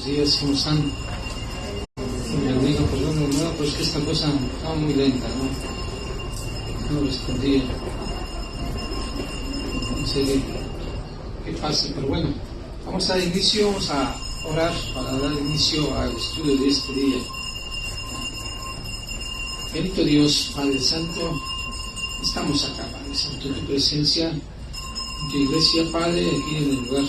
Buenos días, ¿cómo están? Me dijo, perdón, no, pues que esta cosa estaba muy lenta, ¿no? No respondía. No sé qué pasa, pero bueno, vamos a orar para dar inicio al estudio de este día. Bendito Dios, Padre Santo, estamos acá, Padre Santo, en tu presencia, en tu iglesia, Padre, aquí en el lugar,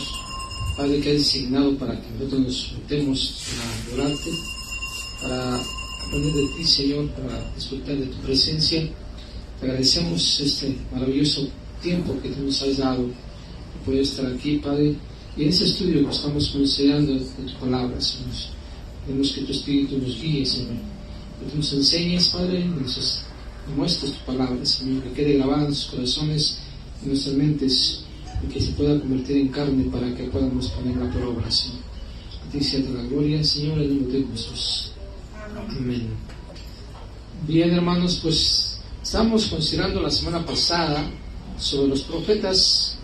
Padre, que has designado para que nosotros nos juntemos a adorarte, para aprender de ti, Señor, para disfrutar de tu presencia. Te agradecemos este maravilloso tiempo que tú nos has dado de poder estar aquí, Padre, y en ese estudio que estamos considerando de tu palabra, Señor. Queremos que tu Espíritu nos guíe, Señor, que tú nos enseñes, Padre, nos muestres tu palabra, Señor, que quede grabada en nuestros corazones, en nuestras mentes, y que se pueda convertir en carne para que podamos ponerla por obra, Señor. A ti sea toda la gloria, Señor, en el nombre de Jesús. Amén. Bien, hermanos, pues estamos considerando la semana pasada sobre los profetas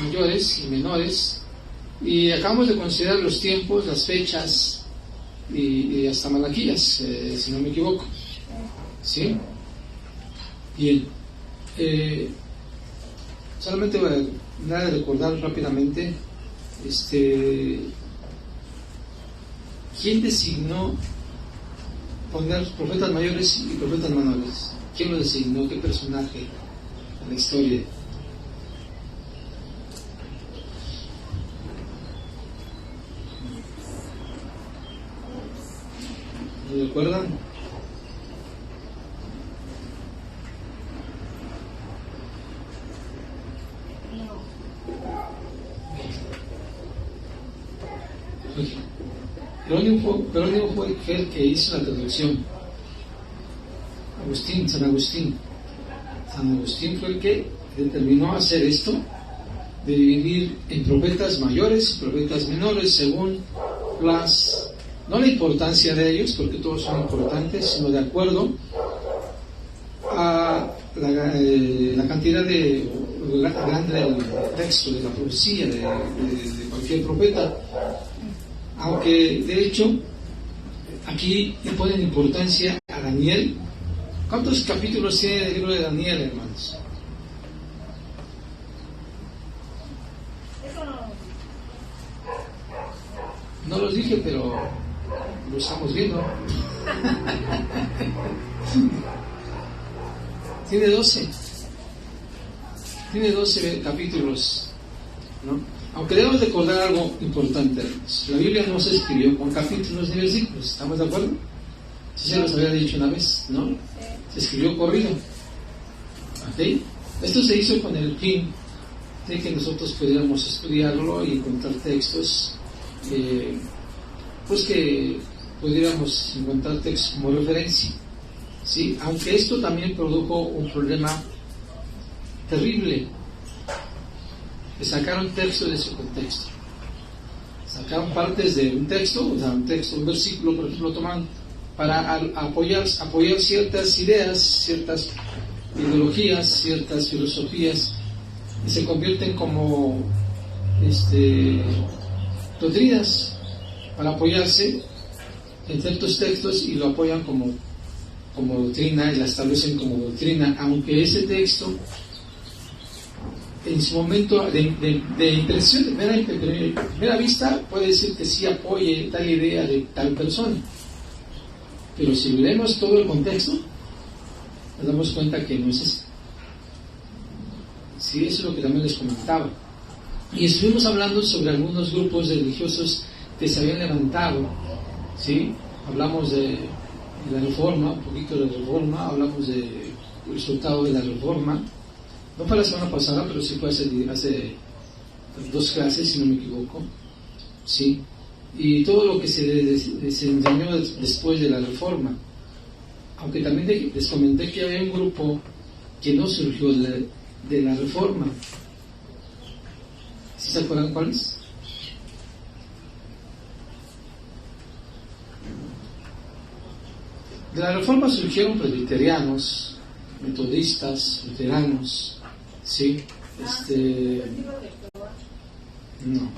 mayores y menores, y acabamos de considerar los tiempos, las fechas y hasta Malaquías, si no me equivoco. ¿Sí? Bien. Solamente voy a recordar rápidamente ¿quién designó poner profetas mayores y profetas menores? ¿Quién lo designó? ¿Qué personaje en la historia? ¿Lo recuerdan? Jerónimo fue el que hizo la traducción. San Agustín fue el que determinó hacer esto, de dividir en profetas mayores y profetas menores según no la importancia de ellos, porque todos son importantes, sino de acuerdo a la cantidad grande del texto, de la profecía de cualquier profeta. Aunque de hecho aquí le ponen importancia a Daniel. ¿Cuántos capítulos tiene el libro de Daniel, hermanos? No los dije, pero lo estamos viendo. Tiene 12 capítulos, ¿no? Aunque debemos recordar algo importante, hermanos. La Biblia no se escribió con capítulos ni versículos, ¿estamos de acuerdo? Si se los había dicho una vez, ¿no? Se escribió corrido. ¿Okay? Esto se hizo con el fin de que nosotros pudiéramos estudiarlo y encontrar textos, pues que pudiéramos encontrar textos como referencia, ¿sí? Aunque esto también produjo un problema terrible. Que sacaron textos de su contexto, sacaron partes de un texto, un versículo, por ejemplo, toman para apoyar ciertas ideas, ciertas ideologías, ciertas filosofías, y se convierten como doctrinas para apoyarse en ciertos textos, y lo apoyan como doctrina y la establecen como doctrina, aunque ese texto en su momento de impresión, de primera vista, puede decir que sí apoye tal idea de tal persona. Pero si leemos todo el contexto, nos damos cuenta que no es eso. Sí, eso es lo que también les comentaba. Y estuvimos hablando sobre algunos grupos religiosos que se habían levantado, ¿sí? Hablamos de la Reforma, un poquito de la Reforma, hablamos del resultado de la Reforma. No fue la semana pasada, pero sí fue hace 2 clases, si no me equivoco, ¿sí? Y todo lo que se enseñó después de la Reforma. Aunque también les comenté que había un grupo que no surgió de la Reforma. ¿Sí se acuerdan cuáles? De la Reforma surgieron presbiterianos, metodistas, luteranos, ¿sí? No.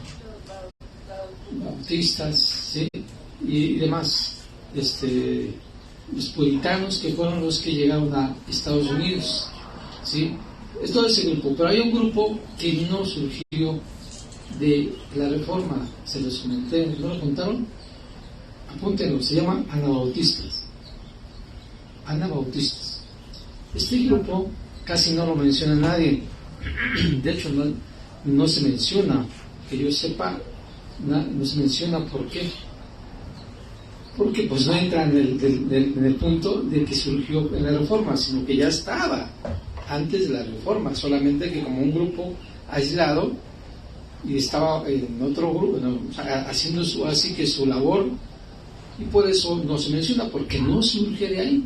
anabautistas, ¿sí? y demás, los puritanos, que fueron los que llegaron a Estados Unidos, ¿sí? Es todo ese grupo, pero hay un grupo que no surgió de la Reforma, se los comenté, ¿no lo contaron? Apúntenlo, se llaman anabautistas. Anabautistas. Este grupo casi no lo menciona nadie. De hecho, no se menciona, que yo sepa, no se menciona. ¿Por qué? Porque pues no entra en el punto de que surgió en la Reforma, sino que ya estaba antes de la Reforma, solamente que como un grupo aislado y estaba en otro grupo, haciendo su labor, y por eso no se menciona, porque no surge de ahí.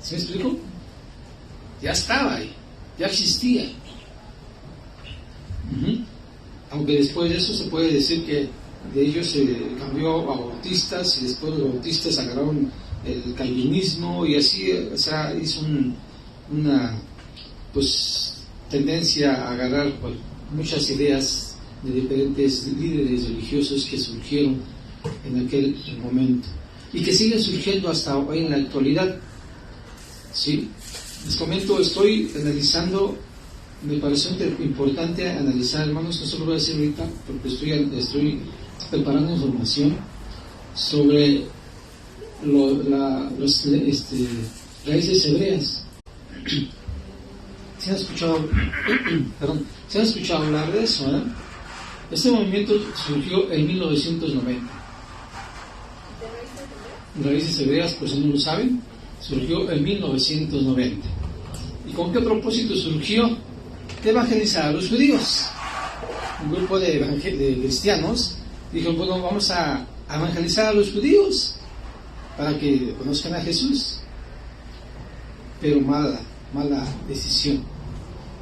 ¿Se me explico? Ya estaba ahí, ya existía. Aunque después de eso se puede decir que de ellos se cambió a bautistas, y después los bautistas agarraron el calvinismo, y así, o sea, hizo una pues tendencia a agarrar muchas ideas de diferentes líderes religiosos que surgieron en aquel momento y que siguen surgiendo hasta hoy en la actualidad. ¿Sí? Les comento, estoy analizando, me pareció importante analizar, hermanos, no se lo voy a decir ahorita porque estoy preparando información sobre las raíces hebreas. ¿Se han escuchado, ¿se han escuchado hablar de eso? Este movimiento surgió en 1990. Raíces hebreas, por si no lo saben, surgió en 1990. ¿Y con qué propósito surgió? De evangelizar a los judíos. Un grupo de cristianos dijo, bueno, vamos a evangelizar a los judíos para que conozcan a Jesús. Pero mala decisión.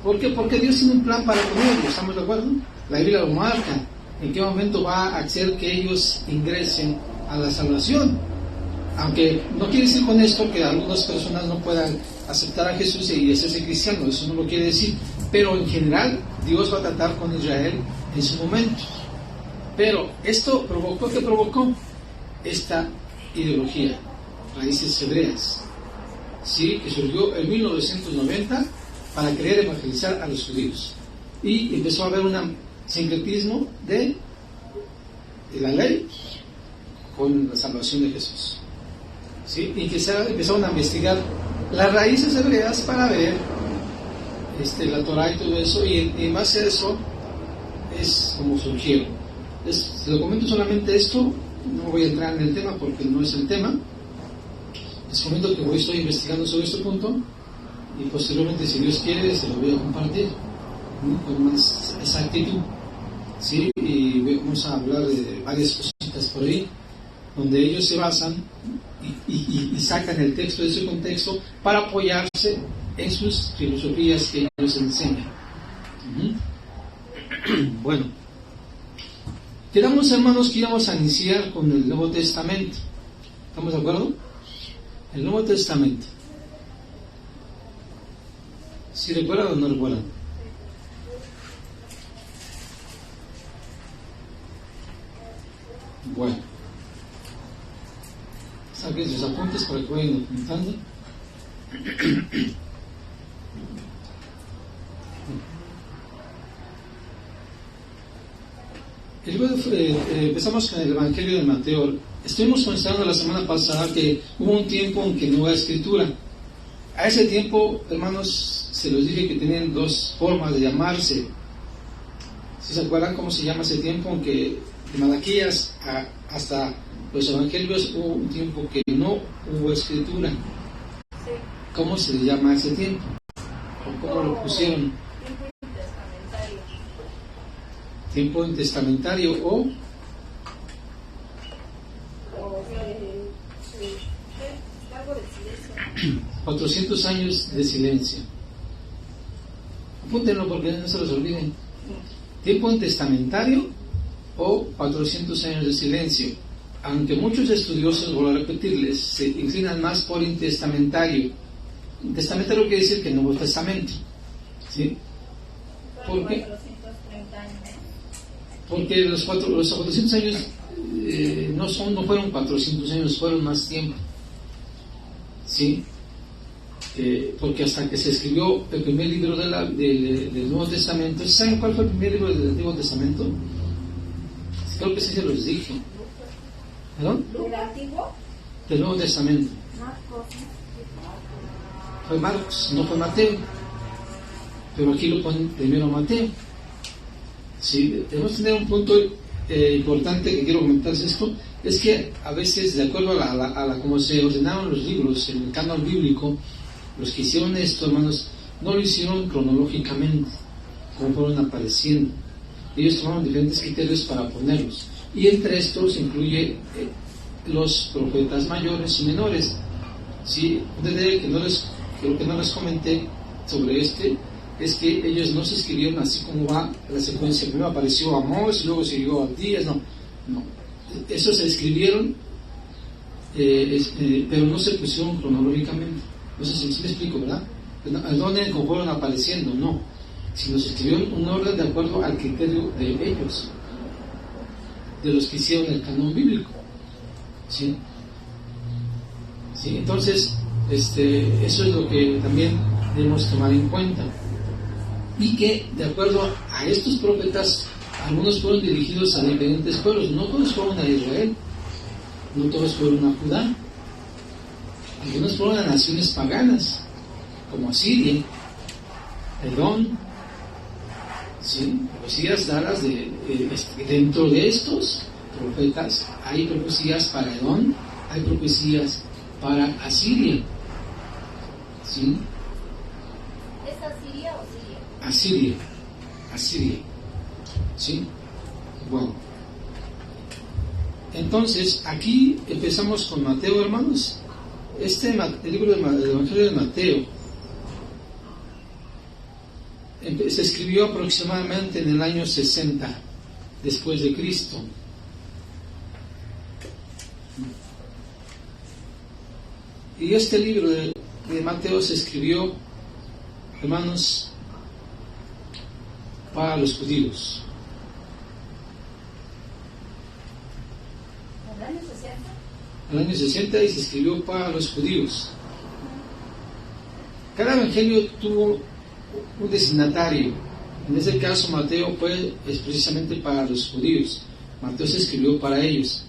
¿Por qué? Porque Dios tiene un plan para con ellos, ¿estamos de acuerdo? La Biblia lo marca. ¿En qué momento va a hacer que ellos ingresen a la salvación? Aunque no quiere decir con esto que algunas personas no puedan aceptar a Jesús y hacerse cristiano, eso no lo quiere decir. Pero en general, Dios va a tratar con Israel en su momento. Pero esto provocó, ¿qué provocó? Esta ideología, raíces hebreas, ¿sí? Que surgió en 1990 para querer evangelizar a los judíos. Y empezó a haber un sincretismo de la ley con la salvación de Jesús. ¿Sí? Y que empezaron a investigar las raíces hebreas para ver la Torah y todo eso, y en base a eso es como surgieron. Si lo comento solamente esto, no voy a entrar en el tema porque no es el tema. Les comento que hoy estoy investigando sobre este punto y posteriormente, si Dios quiere, se lo voy a compartir, ¿no? Con más exactitud, ¿sí? Y vamos a hablar de varias cositas por ahí donde ellos se basan y sacan el texto de ese contexto para apoyarse en sus filosofías que ellos enseñan. Bueno, quedamos, hermanos, que íbamos a iniciar con el Nuevo Testamento. ¿Estamos de acuerdo? El Nuevo Testamento. ¿Sí recuerdan o no recuerdan? Bueno, saquen sus apuntes para que vayan apuntando. Y luego empezamos con el Evangelio de Mateo. Estuvimos considerando la semana pasada que hubo un tiempo en que no había escritura. A ese tiempo, hermanos, se los dije que tenían dos formas de llamarse. ¿Sí se acuerdan cómo se llama ese tiempo? Aunque de Malaquías hasta los evangelios hubo un tiempo que no hubo escritura. ¿Cómo se le llama a ese tiempo? ¿O cómo lo pusieron? Tiempo intestamentario o 400 años de silencio. Apúntenlo porque no se los olviden. Tiempo intestamentario o 400 años de silencio. Aunque muchos estudiosos, vuelvo a repetirles, se inclinan más por intestamentario. Intestamentario quiere decir que el Nuevo Testamento, ¿sí? ¿Por qué? Porque los 400 años no fueron 400 años, fueron más tiempo. ¿Sí? Porque hasta que se escribió el primer libro del Nuevo Testamento, ¿saben cuál fue el primer libro del Antiguo Testamento? Creo que sí se los dije. ¿Perdón? ¿Del Antiguo? Del Nuevo Testamento. Fue Marcos, no fue Mateo. Pero aquí lo ponen primero Mateo. Sí, debemos tener un punto importante que quiero comentarles esto, es que a veces, de acuerdo a la como se ordenaron los libros en el canon bíblico, los que hicieron esto, hermanos, no lo hicieron cronológicamente, como fueron apareciendo. Ellos tomaron diferentes criterios para ponerlos. Y entre estos incluye los profetas mayores y menores. ¿Sí? Lo que no les comenté sobre es que ellos no se escribieron así como va la secuencia. Primero apareció Amós, luego siguió Abdías. No. Esos se escribieron, pero no se pusieron cronológicamente. No sé si me explico, ¿verdad? ¿A dónde fueron apareciendo? No. Sino se escribieron un orden de acuerdo al criterio de ellos, de los que hicieron el canon bíblico. ¿Sí? Entonces, eso es lo que también debemos tomar en cuenta. Y que, de acuerdo a estos profetas, algunos fueron dirigidos a diferentes pueblos. No todos fueron a Israel, no todos fueron a Judá. Algunos fueron a naciones paganas, como Asiria, Edom. ¿Sí? Profecías dadas dentro de estos profetas. Hay profecías para Edom, hay profecías para Asiria. ¿Sí? ¿Es Asiria o Siria? Asiria. ¿Sí? Bueno. Entonces, aquí empezamos con Mateo, hermanos. El libro del Evangelio de Mateo se escribió aproximadamente en el año 60 después de Cristo. Y este libro de Mateo se escribió, hermanos, para los judíos. ¿En el año 60? En el año 60 y se escribió para los judíos. Cada evangelio tuvo un destinatario. En este caso Mateo es precisamente para los judíos. Mateo se escribió para ellos.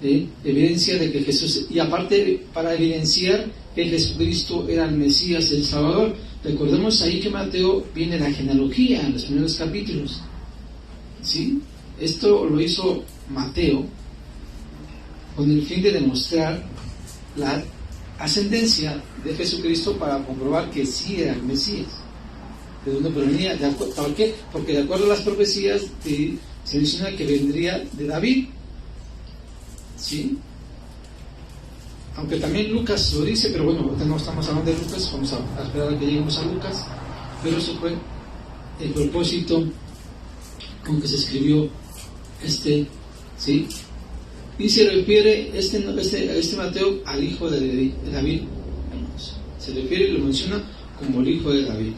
Evidencia de que Jesús, y aparte para evidenciar que Jesucristo era el Mesías, el Salvador. Recordemos ahí que Mateo viene de la genealogía en los primeros capítulos. ¿Sí? Esto lo hizo Mateo con el fin de demostrar la ascendencia de Jesucristo para comprobar que sí era el Mesías. ¿De dónde provenía? ¿Por qué? Porque de acuerdo a las profecías se menciona que vendría de David. ¿Sí? Aunque también Lucas lo dice, pero bueno, ahorita no estamos hablando de Lucas, vamos a esperar a que lleguemos a Lucas, pero eso fue el propósito con que se escribió ¿sí? Y se refiere este Mateo al hijo de David, se refiere y lo menciona como el hijo de David.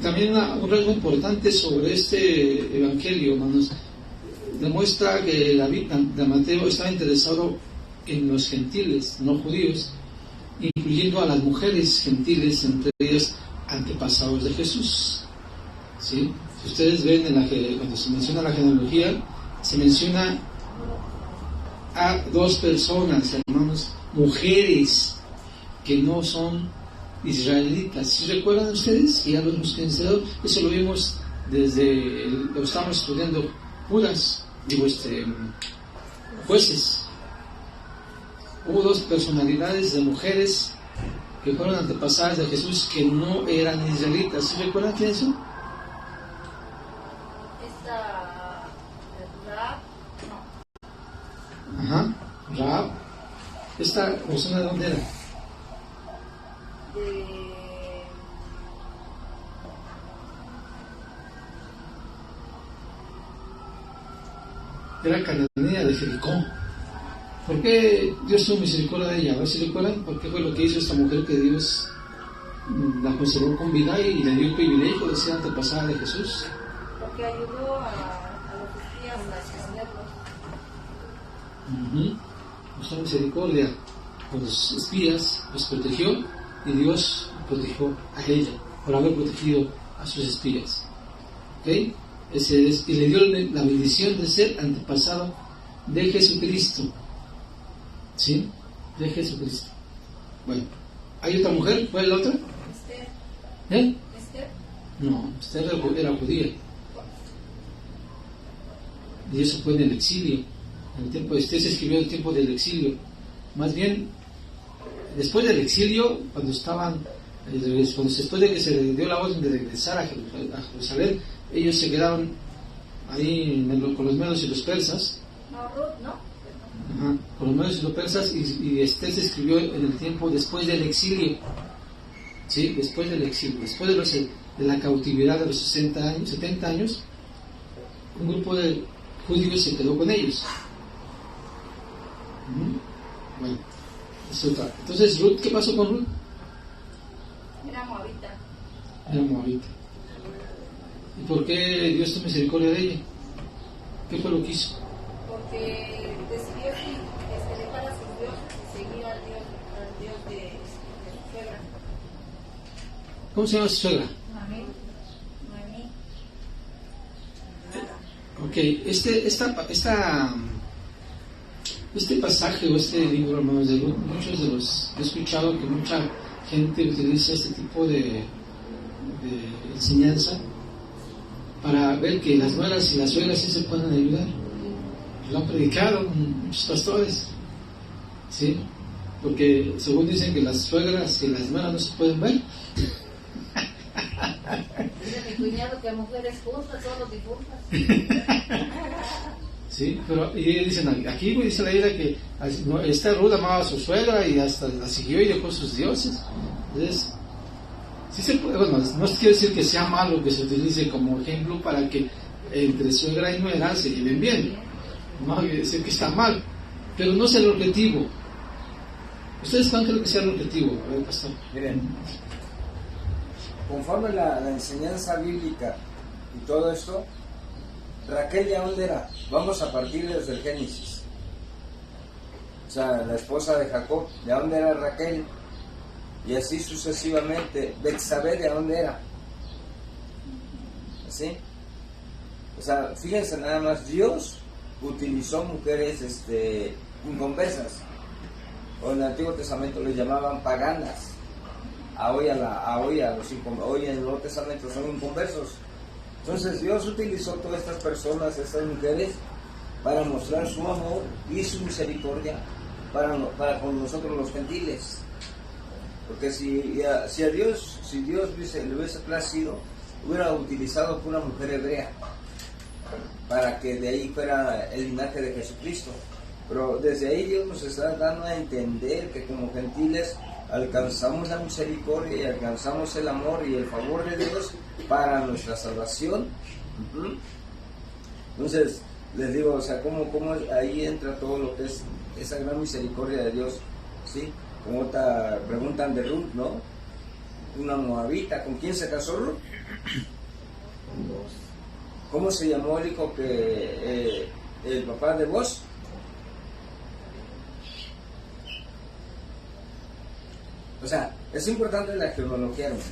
También un rasgo importante sobre este evangelio, hermanos, demuestra que Mateo estaba interesado en los gentiles, no judíos, incluyendo a las mujeres gentiles, entre ellas antepasados de Jesús. ¿Sí? Si ustedes ven cuando se menciona la genealogía, se menciona a dos personas, hermanos, mujeres que no son israelitas. ¿Sí recuerdan ustedes? Que ya lo hemos mencionado. Eso lo vimos lo estábamos estudiando Jueces. Hubo dos personalidades de mujeres que fueron antepasadas de Jesús que no eran israelitas. ¿Sí recuerdan quiénes son? Rahab, no. Ajá, Rahab. ¿Esta persona de dónde era? Era cananea de Jericó. ¿Por qué Dios tuvo misericordia de ella? A ver si recuerdan por qué fue lo que hizo esta mujer que Dios la conservó con vida y le dio el privilegio de ser antepasada de Jesús. Porque ayudó a los espías a esconderlos. Mostró misericordia con los espías, los protegió y Dios protegió a ella por haber protegido a sus espías. ¿Okay? Y le dio la bendición de ser antepasado de Jesucristo. ¿Sí? De Jesucristo. Bueno, ¿hay otra mujer? ¿Cuál es la otra? Esther. ¿Eh? ¿Esther? No, Esther era judía. Y eso fue en el exilio. En el tiempo de Esther se escribió el tiempo del exilio. Más bien, después del exilio, después de que se le dio la orden de regresar a Jerusalén, ellos se quedaron ahí con los medos y los persas. No, Ruth, ¿no? Ajá, con los medos y los persas, y Esther se escribió en el tiempo después del exilio. ¿Sí? Después del exilio, después de la cautividad de los 70 años, un grupo de judíos se quedó con ellos. Bueno, es otra. Entonces, Ruth, ¿qué pasó con Ruth? Era moabita. Era moabita. ¿Y por qué Dios tuvo misericordia de ella? ¿Qué fue lo que hizo? Porque decidió dejar a sus dioses y seguir al Dios de su suegra. ¿Cómo se llama su suegra? Noemí. Ok, este pasaje o este libro, hermanos, de Ruth, he escuchado que mucha gente utiliza este tipo de enseñanza para ver que las nueras y las suegras sí se pueden ayudar. Lo han predicado muchos pastores, ¿sí? Porque según dicen que las suegras y las nueras no se pueden ver. Dice mi cuñado que mujeres juntas, todos difuntas. Sí, pero y dicen aquí dice la Biblia que esta Ruth amaba a su suegra y hasta la siguió y dejó sus dioses. Entonces, sí se puede, bueno, no quiero decir que sea malo que se utilice como ejemplo para que entre suegra y nuera se lleven bien. No quiere decir que está mal, pero no es el objetivo. ¿Ustedes cuál creen que sea el objetivo? A ver, pastor. Miren, conforme la enseñanza bíblica y todo esto, Raquel de dónde era. Vamos a partir desde el Génesis. O sea, la esposa de Jacob, ¿de dónde era Raquel? Y así sucesivamente. Betsabé, ¿de dónde era? ¿Así? O sea, fíjense nada más, Dios utilizó mujeres inconversas, o en el Antiguo Testamento les llamaban paganas. Hoy en el Nuevo Testamento son inconversos. Entonces Dios utilizó todas estas personas, estas mujeres, para mostrar su amor y su misericordia para con nosotros los gentiles. Porque si a Dios le hubiese placido, hubiera utilizado una mujer hebrea para que de ahí fuera el linaje de Jesucristo. Pero desde ahí Dios nos está dando a entender que como gentiles alcanzamos la misericordia y alcanzamos el amor y el favor de Dios para nuestra salvación. Entonces, les digo, o sea, cómo ahí entra todo lo que es esa gran misericordia de Dios, ¿sí? Como preguntan de Ruth, ¿no? Una moabita, ¿con quién se casó Ruth? ¿Cómo se llamó el hijo que el papá de Boaz? O sea, es importante la genealogía, hermanos.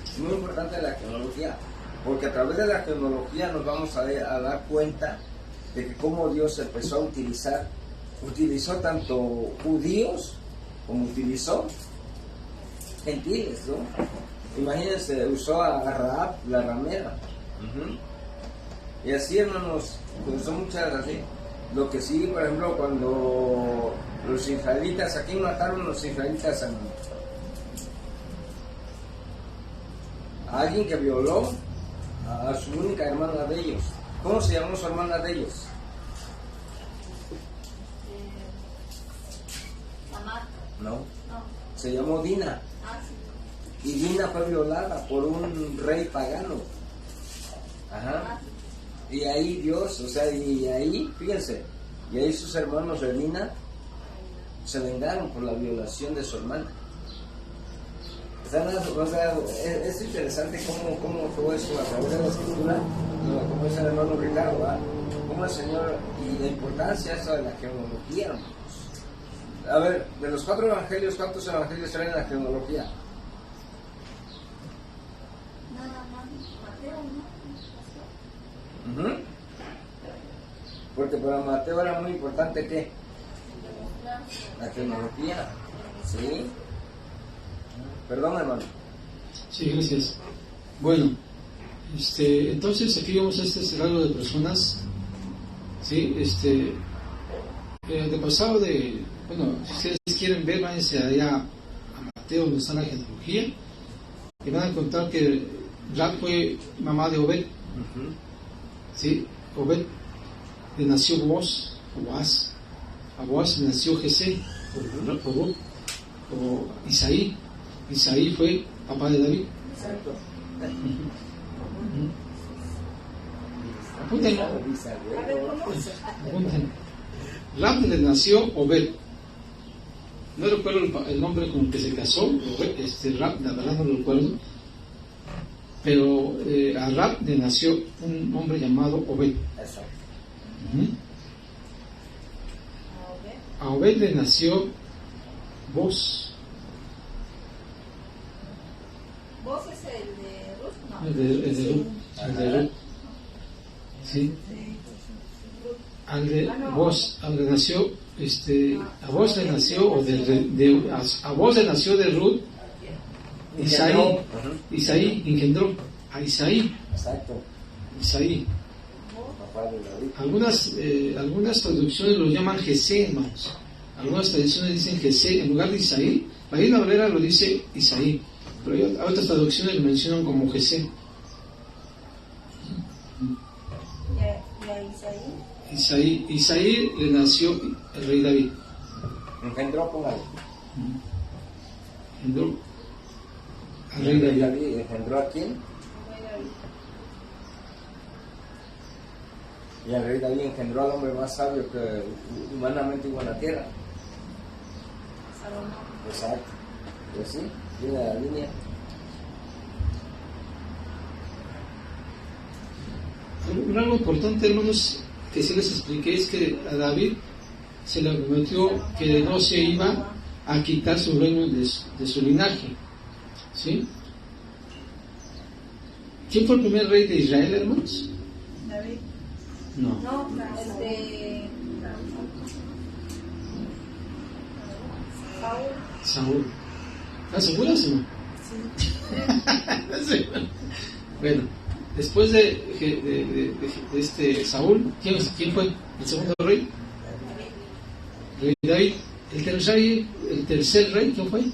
Es muy importante la genealogía, porque a través de la genealogía nos vamos a dar cuenta de que cómo Dios empezó a utilizó tanto judíos como utilizó gentiles, ¿no? Imagínense, usó a Rahab, la ramera. Y así, hermanos, pues son muchas así. Lo que sí, por ejemplo, cuando los israelitas, ¿a quién mataron los israelitas, hermano? A alguien que violó a su única hermana de ellos. ¿Cómo se llamó su hermana de ellos? No. Se llamó Dina. Y Dina fue violada por un rey pagano. Ajá. Y ahí Dios, o sea, y ahí, fíjense, Y ahí sus hermanos Redina se vengaron por la violación de su hermana. O sea, es interesante cómo todo eso a través de la escritura, como dice el hermano Ricardo, ¿verdad? Cómo el Señor, y la importancia esa de la genealogía, hermanos. A ver, de los 4 evangelios, ¿cuántos evangelios traen la genealogía? Nada más, Mateo, ¿no? Porque para Mateo era muy importante ¿qué? La genealogía. ¿Sí? Perdón, hermano. Sí, gracias. Bueno, entonces aquí vemos este cerrado de personas, ¿sí? De pasado bueno, si ustedes quieren ver, váyanse allá a Mateo, donde está la genealogía, y van a encontrar que Rab fue mamá de Obed, ¿sí? Obed le nació Boaz, a Boaz le nació Jesé, o Isaí. Isaí fue papá de David. Exacto. Apúntenlo. A ver, ¿cómo? Apúntenlo. Rab le nació Obed. No recuerdo el nombre con el que se casó, Rab, la verdad no lo recuerdo. Pero a Rab le nació un hombre llamado Obed. Exacto. A Obed le nació Boaz. ¿Vos es el de Ruth? No. El de Ruth. Sí. Al de Boaz, a Boaz le nació, a Boaz le nació de Ruth, Isaí engendró a Isaí. Exacto. Isaí. Papá de David. Algunas traducciones lo llaman Jesé, hermanos. Algunas traducciones dicen Jesé en lugar de Isaí. La Reina Valera lo dice Isaí, pero hay otras traducciones lo mencionan como Jesé. ¿Y a Isaí le nació el rey David. Engendró con algo. Engendró al rey David. ¿Engendró a quién? Y el rey David engendró al hombre más sabio que humanamente hubo en la tierra. Salomón. Exacto. Y así, viene la línea. Algo importante, hermanos, que sí les expliqué es que a David se le prometió que no se iba a quitar su reino de su linaje. ¿Sí? ¿Quién fue el primer rey de Israel, hermanos? David. No. No, Saúl. ¿Estás segura, señor? Sí. Bueno, después de Saúl, ¿quién fue el segundo rey? Rey David. El tercer rey, ¿quién fue?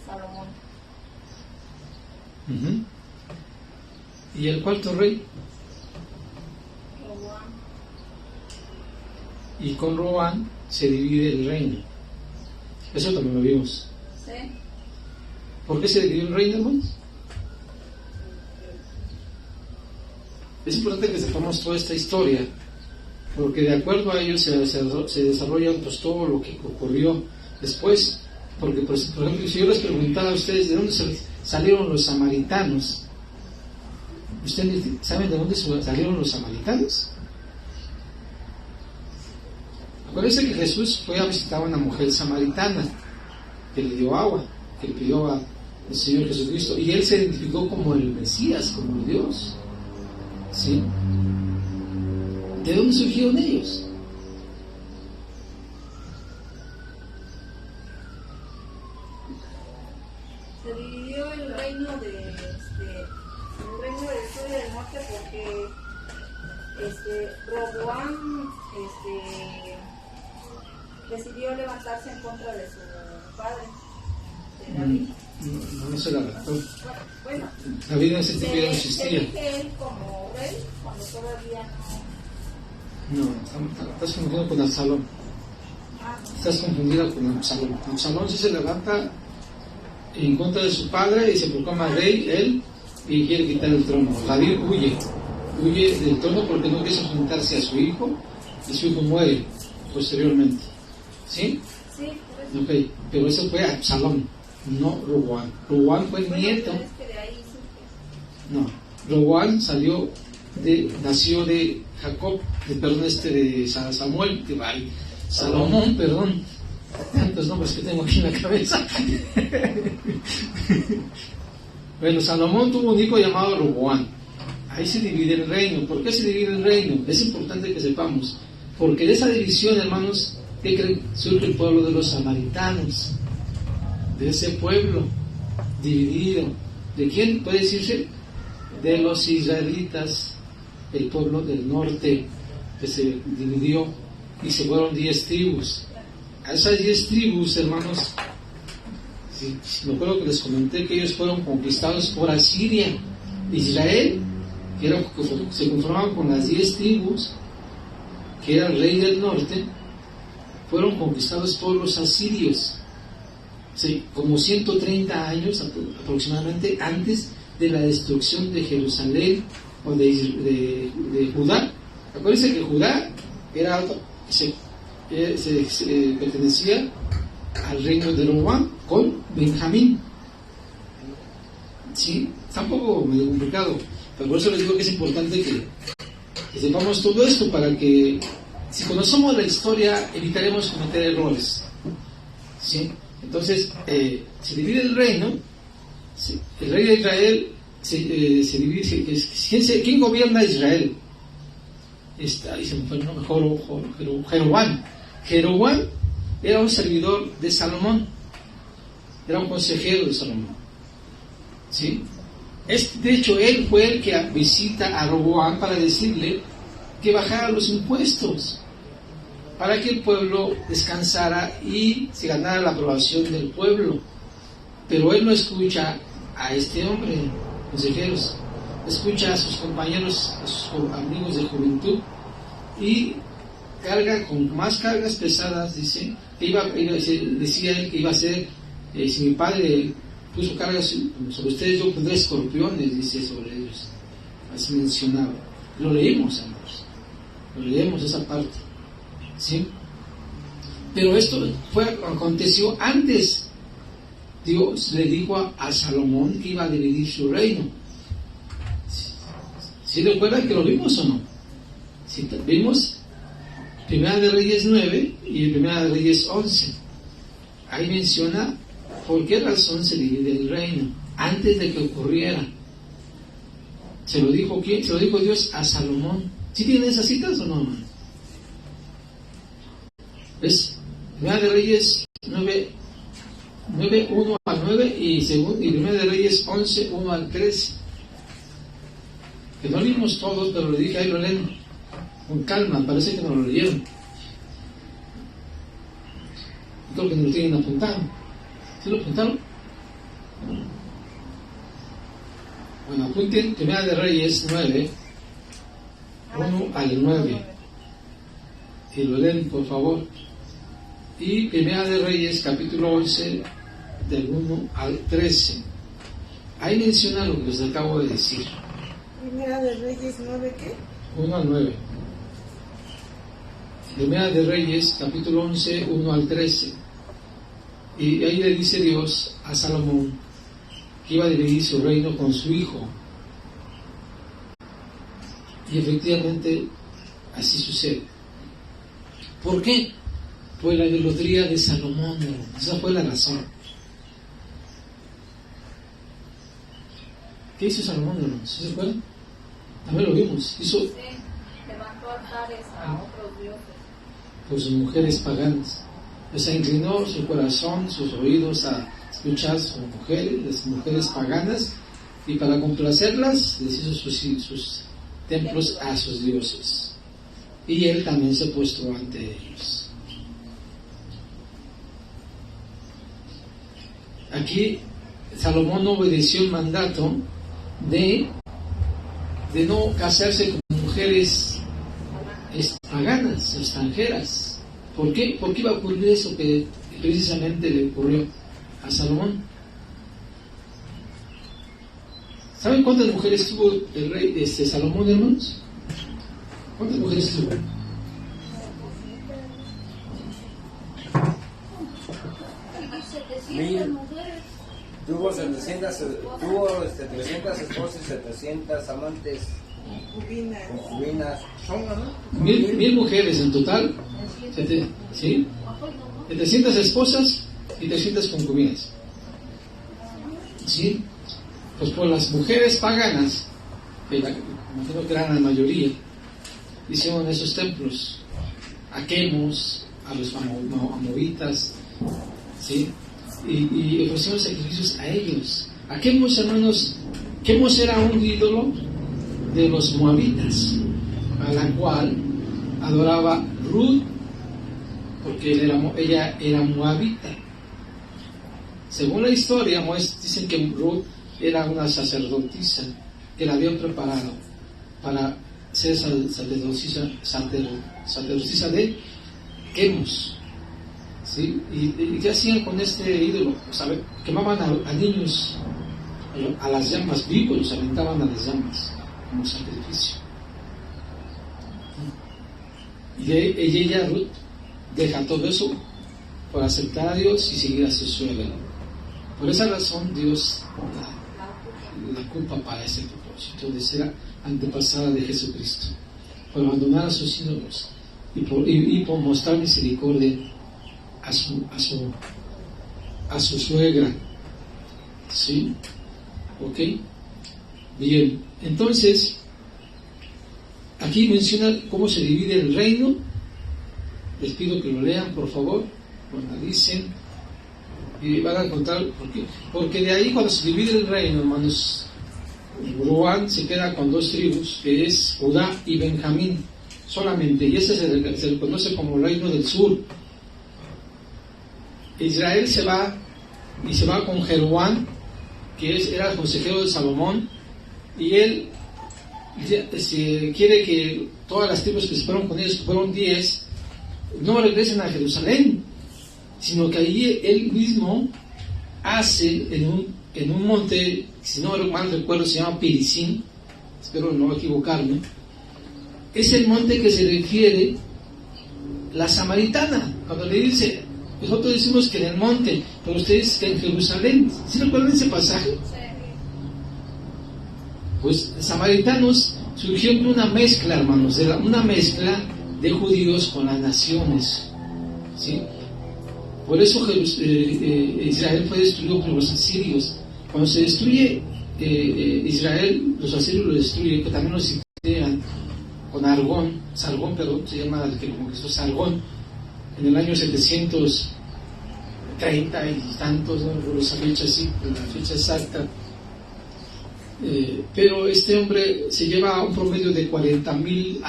Salomón. ¿Y el cuarto rey? Roboam. Y con Roboam se divide el reino. Eso también lo vimos. Sí. ¿Por qué se dividió el reino, hermanos? Es importante que sepamos toda esta historia, porque de acuerdo a ello se desarrolla pues, todo lo que ocurrió después. Porque, por ejemplo, si yo les preguntara a ustedes de dónde salieron los samaritanos, ¿ustedes saben de dónde salieron los samaritanos? Acuérdense que Jesús fue a visitar a una mujer samaritana que le dio agua, que le pidió al Señor Jesucristo, y él se identificó como el Mesías, como el Dios. ¿Sí? ¿De dónde surgieron ellos? Se dividió el reino del sur y del norte porque Roboam decidió levantarse en contra de su padre, de David. No se levantó. Bueno, David en ese tiempo ya no existía. se elige él como rey cuando todavía no. No, estás confundido con Absalón. Estás confundida con Absalón. Absalón sí se levanta en contra de su padre y se proclama rey, él, y quiere quitar el trono. David huye del trono porque no quiso juntarse a su hijo y su hijo muere posteriormente. ¿Sí? Sí, por eso. Ok, pero eso fue Absalón, no Roboam. Roboam fue el Bueno, nieto. pero es que de ahí surge. No, Roboam nació de Jacob, de Samuel, Salomón, perdón. Tantos nombres que tengo aquí en la cabeza. Bueno, Salomón tuvo un hijo llamado Roboam. Ahí se divide el reino. ¿Por qué se divide el reino? Es importante que sepamos. Porque de esa división, hermanos, ¿qué creen? Surge el pueblo de los samaritanos. De ese pueblo dividido. ¿De quién puede decirse? De los israelitas, el pueblo del norte, que se dividió y se fueron 10 tribus. A esas 10 tribus, hermanos, me acuerdo que les comenté que ellos fueron conquistados por Asiria. Israel, se conformaban con las 10 tribus, que era el rey del norte, fueron conquistados por los asirios. Sí, como 130 años aproximadamente antes de la destrucción de Jerusalén o de Judá. Acuérdense que Judá pertenecía al reino de Roboam con Benjamín. Sí, está un poco medio complicado, pero por eso les digo que es importante que sepamos todo esto, para que si conocemos la historia evitaremos cometer errores. ¿Sí? Entonces, se divide el reino. ¿Sí? El rey de Israel se divide. ¿Quién gobierna Israel? Ahí se me fue el nombre, Jeroboam. Jeroboam era un servidor de Salomón, era un consejero de Salomón. ¿Sí? De hecho, él fue el que visita a Roboam para decirle que bajara los impuestos, para que el pueblo descansara y se ganara la aprobación del pueblo. Pero él no escucha a este hombre, consejeros, escucha a sus compañeros, a sus amigos de juventud, y carga con más cargas pesadas. Dice que decía él que iba a ser, si mi padre puso cargas sobre ustedes, yo pondré escorpiones, dice, sobre ellos. Así mencionaba. Lo leímos, amigos, lo leemos esa parte. ¿Sí? Pero esto aconteció antes. Dios le dijo a Salomón que iba a dividir su reino. ¿Sí recuerdan que lo vimos o no? ¿Sí? Vimos Primera de Reyes 9 y Primera de Reyes 11. Ahí menciona por qué razón se divide el reino antes de que ocurriera. ¿Se lo dijo quién? Se lo dijo Dios a Salomón. ¿Sí tienen esas citas o no, hermano? ¿Ves? Primera de Reyes 9, 1 al 9 y Primera de Reyes 11, 1 al 13. Que no leímos todos, pero lo dije, ahí lo leen con calma, parece que no lo leyeron. Creo que no lo tienen apuntado. ¿Sí lo apuntaron? Bueno, apunten Primera de Reyes 9, 1 al 9. Y lo leen, por favor. Y Primera de Reyes, capítulo 11, del 1 al 13. Ahí menciona lo que les acabo de decir. Primera de Reyes 9, ¿qué? 1 al 9. Primera de Reyes, capítulo 11, 1 al 13. Y ahí le dice Dios a Salomón que iba a dividir su reino con su hijo. Y efectivamente así sucede. ¿Por qué? Por la idolatría de Salomón, hermano. Esa fue la razón. ¿Qué hizo Salomón, hermano? ¿Sí se acuerdan? También lo vimos. Hizo levantó altares a otros dioses por sus mujeres paganas. O sea, inclinó su corazón, sus oídos a escuchar a las mujeres paganas, y para complacerlas les hizo sus templos a sus dioses. Y él también se postró ante ellos. Aquí Salomón no obedeció el mandato de no casarse con mujeres paganas, extranjeras. ¿Por qué? ¿Por qué iba a ocurrir eso que precisamente le ocurrió a Salomón? ¿Saben cuántas mujeres tuvo el rey Salomón, hermanos? ¿Cuántas mujeres tuvo? 700 mujeres. Tuvo 300 esposas y 700 amantes, concubinas. Son, ¿no? 1000 mujeres en total, ¿sí? 700 esposas y 300 concubinas. ¿Sí? Pues por las mujeres paganas, que imagino que eran la mayoría, hicieron esos templos a Quemos, a los amovitas, ¿sí? Y ofrecieron sacrificios a ellos. A Quemos, hermanos, Quemos era un ídolo de los moabitas, a la cual adoraba Ruth, porque ella era moabita. Según la historia, dicen que Ruth era una sacerdotisa que la habían preparado para ser sacerdotisa de Quemos. ¿Sí? ¿Y qué hacían con este ídolo? Quemaban a niños a las llamas vivos, los aventaban a las llamas como sacrificio. Y ella, Ruth, deja todo eso por aceptar a Dios y seguir a su suegra. Por esa razón Dios la culpa para ese propósito de ser antepasada de Jesucristo, por abandonar a sus ídolos y por mostrar misericordia a su suegra. ¿Sí? ¿Ok? Bien, entonces aquí menciona cómo se divide el reino. Les pido que lo lean, por favor, lo analicen y van a encontrar por qué. Porque de ahí, cuando se divide el reino, hermanos, Ruán se queda con 2 tribus, que es Judá y Benjamín solamente, y ese se le conoce como el reino del sur. Israel se va con Jeroboam, que era el consejero de Salomón, y él quiere que todas las tribus que se fueron con ellos, que fueron 10, no regresen a Jerusalén, sino que allí él mismo hace en un monte, si no mal recuerdo se llama Pirisín, espero no equivocarme, es el monte que se refiere la samaritana, cuando le dice, nosotros decimos que en el monte, pero ustedes que en Jerusalén. ¿Sí recuerdan ese pasaje? Pues samaritanos surgió una mezcla, hermanos, una mezcla de judíos con las naciones, ¿sí? Por eso Israel fue destruido por los asirios. Cuando se destruye Israel, los asirios lo destruyen, que también los sitian con Sargón, perdón, se llama el que lo conquistó, Sargón, en el año 730 y tantos, no recuerdo esa fecha, sí, la fecha exacta. Pero este hombre se lleva un promedio de 40,000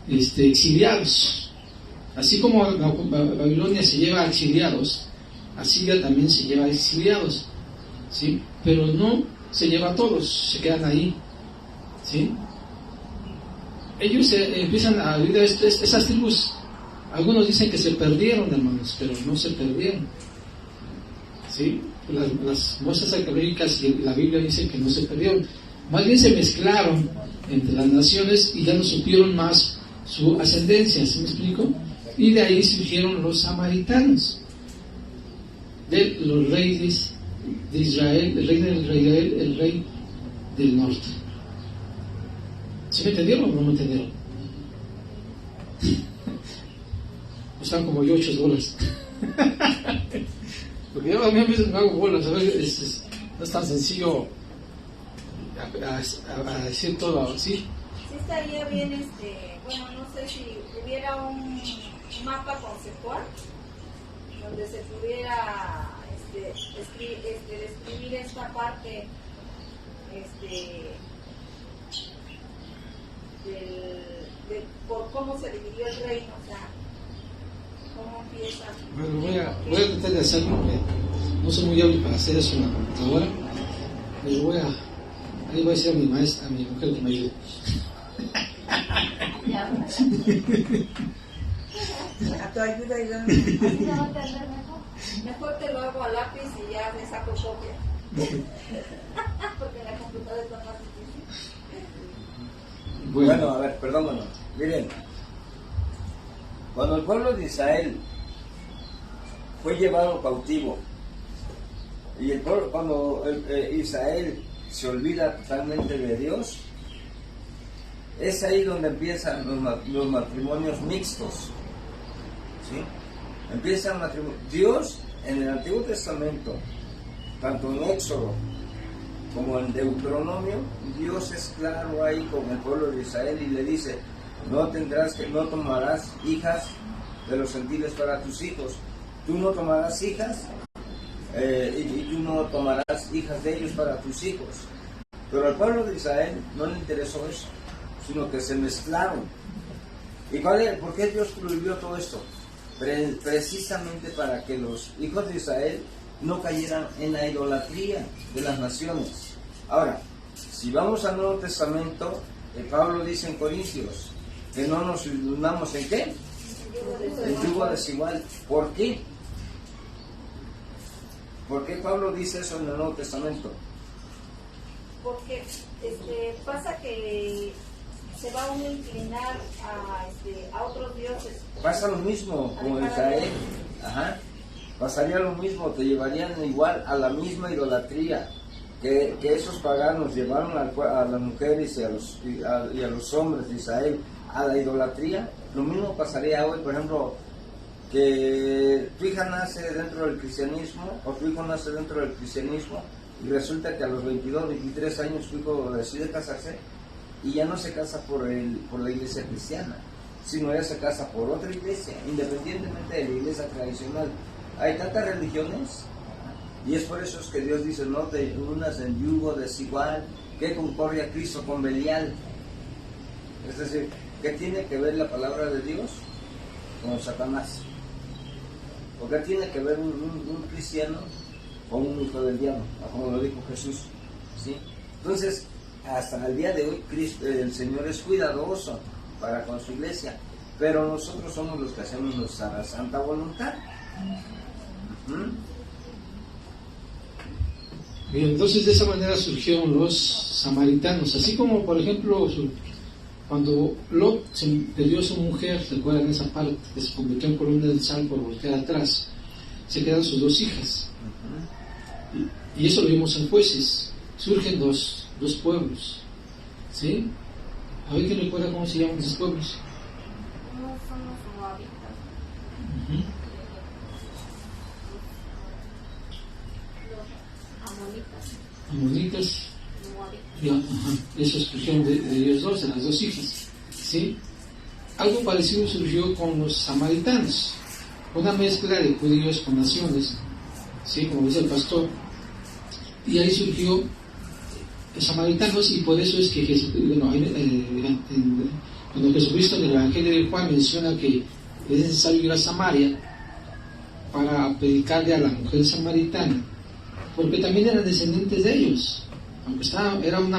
exiliados. Así como Babilonia se lleva exiliados, Asiria también se lleva exiliados, ¿sí? Pero no se lleva a todos, se quedan ahí, ¿sí? Ellos empiezan a vivir esas tribus. Algunos dicen que se perdieron, hermanos, pero no se perdieron, ¿sí? Las muestras arqueológicas y la Biblia dicen que no se perdieron, más bien se mezclaron entre las naciones y ya no supieron más su ascendencia, ¿sí me explico? Y de ahí surgieron los samaritanos, de los reyes de Israel, el rey del Israel, el rey del norte. ¿Sí me entendieron o no me entendieron? Están como yo $8. Porque yo a mí a veces me hago bolas, a veces no es tan sencillo a decir todo así. Sí estaría bien, bueno, no sé si hubiera un mapa conceptual donde se pudiera describir esta parte por cómo se dividió el reino, o sea, cómo empieza. Bueno, voy a tratar de hacerlo, porque no soy muy hábil para hacer eso en la computadora, pero ahí voy a decir a mi maestra, a mi mujer que me ayude. A tu ayuda y mejor te lo hago a lápiz y ya me saco copia. Porque la computadora es más difícil. Bueno, a ver, perdóname. Miren, cuando el pueblo de Israel fue llevado cautivo. Y el pueblo, cuando Israel se olvida totalmente de Dios, es ahí donde empiezan los matrimonios mixtos. ¿Sí? Empiezan matrimonios. Dios, en el Antiguo Testamento, tanto en Éxodo como en Deuteronomio, Dios es claro ahí con el pueblo de Israel y le dice: no tomarás hijas de los gentiles para tus hijos. Tú no tomarás hijas y tú no tomarás hijas de ellos para tus hijos. Pero al pueblo de Israel no le interesó eso, sino que se mezclaron. ¿Y por qué Dios prohibió todo esto? Precisamente para que los hijos de Israel no cayeran en la idolatría de las naciones. Ahora, si vamos al Nuevo Testamento, Pablo dice en Corintios que no nos unamos en ¿qué? En yugo desigual. ¿Por qué? ¿Por qué Pablo dice eso en el Nuevo Testamento? Porque pasa que se va uno a inclinar a otros dioses. Pasa lo mismo con Israel. Ajá. Pasaría lo mismo, te llevarían igual a la misma idolatría que esos paganos llevaron a las mujeres y a los hombres de Israel a la idolatría. Lo mismo pasaría hoy, por ejemplo, que tu hija nace dentro del cristianismo o tu hijo nace dentro del cristianismo y resulta que a los 22, 23 años tu hijo decide casarse y ya no se casa por la iglesia cristiana, sino ya se casa por otra iglesia, independientemente de la iglesia tradicional. Hay tantas religiones y es por eso es que Dios dice: no te unas en yugo desigual, que concordia Cristo con Belial. Es decir, ¿qué tiene que ver la palabra de Dios con Satanás? ¿O qué tiene que ver un cristiano con un hijo del diablo? Como lo dijo Jesús, ¿sí? Entonces, hasta el día de hoy el Señor es cuidadoso para con su iglesia, pero nosotros somos los que hacemos nuestra santa voluntad. Bien, entonces de esa manera surgieron los samaritanos, así como por ejemplo cuando Lot se perdió a su mujer, recuerdan esa parte, que se convirtió en columna del sal por voltear atrás, se quedan sus dos hijas, y eso lo vimos en Jueces. Surgen dos pueblos, ¿sí? A ver, ¿quién recuerda cómo se llaman esos pueblos? No son los moabitas. Los amonitas. Eso surgieron de ellos dos, de las dos hijas, ¿sí? Algo parecido surgió con los samaritanos, una mezcla de judíos con naciones, ¿sí? Como dice el pastor, y ahí surgió los samaritanos, y por eso es que cuando Jesucristo en el Evangelio de Juan menciona que es necesario ir a Samaria para predicarle a la mujer samaritana, porque también eran descendientes de ellos, aunque era una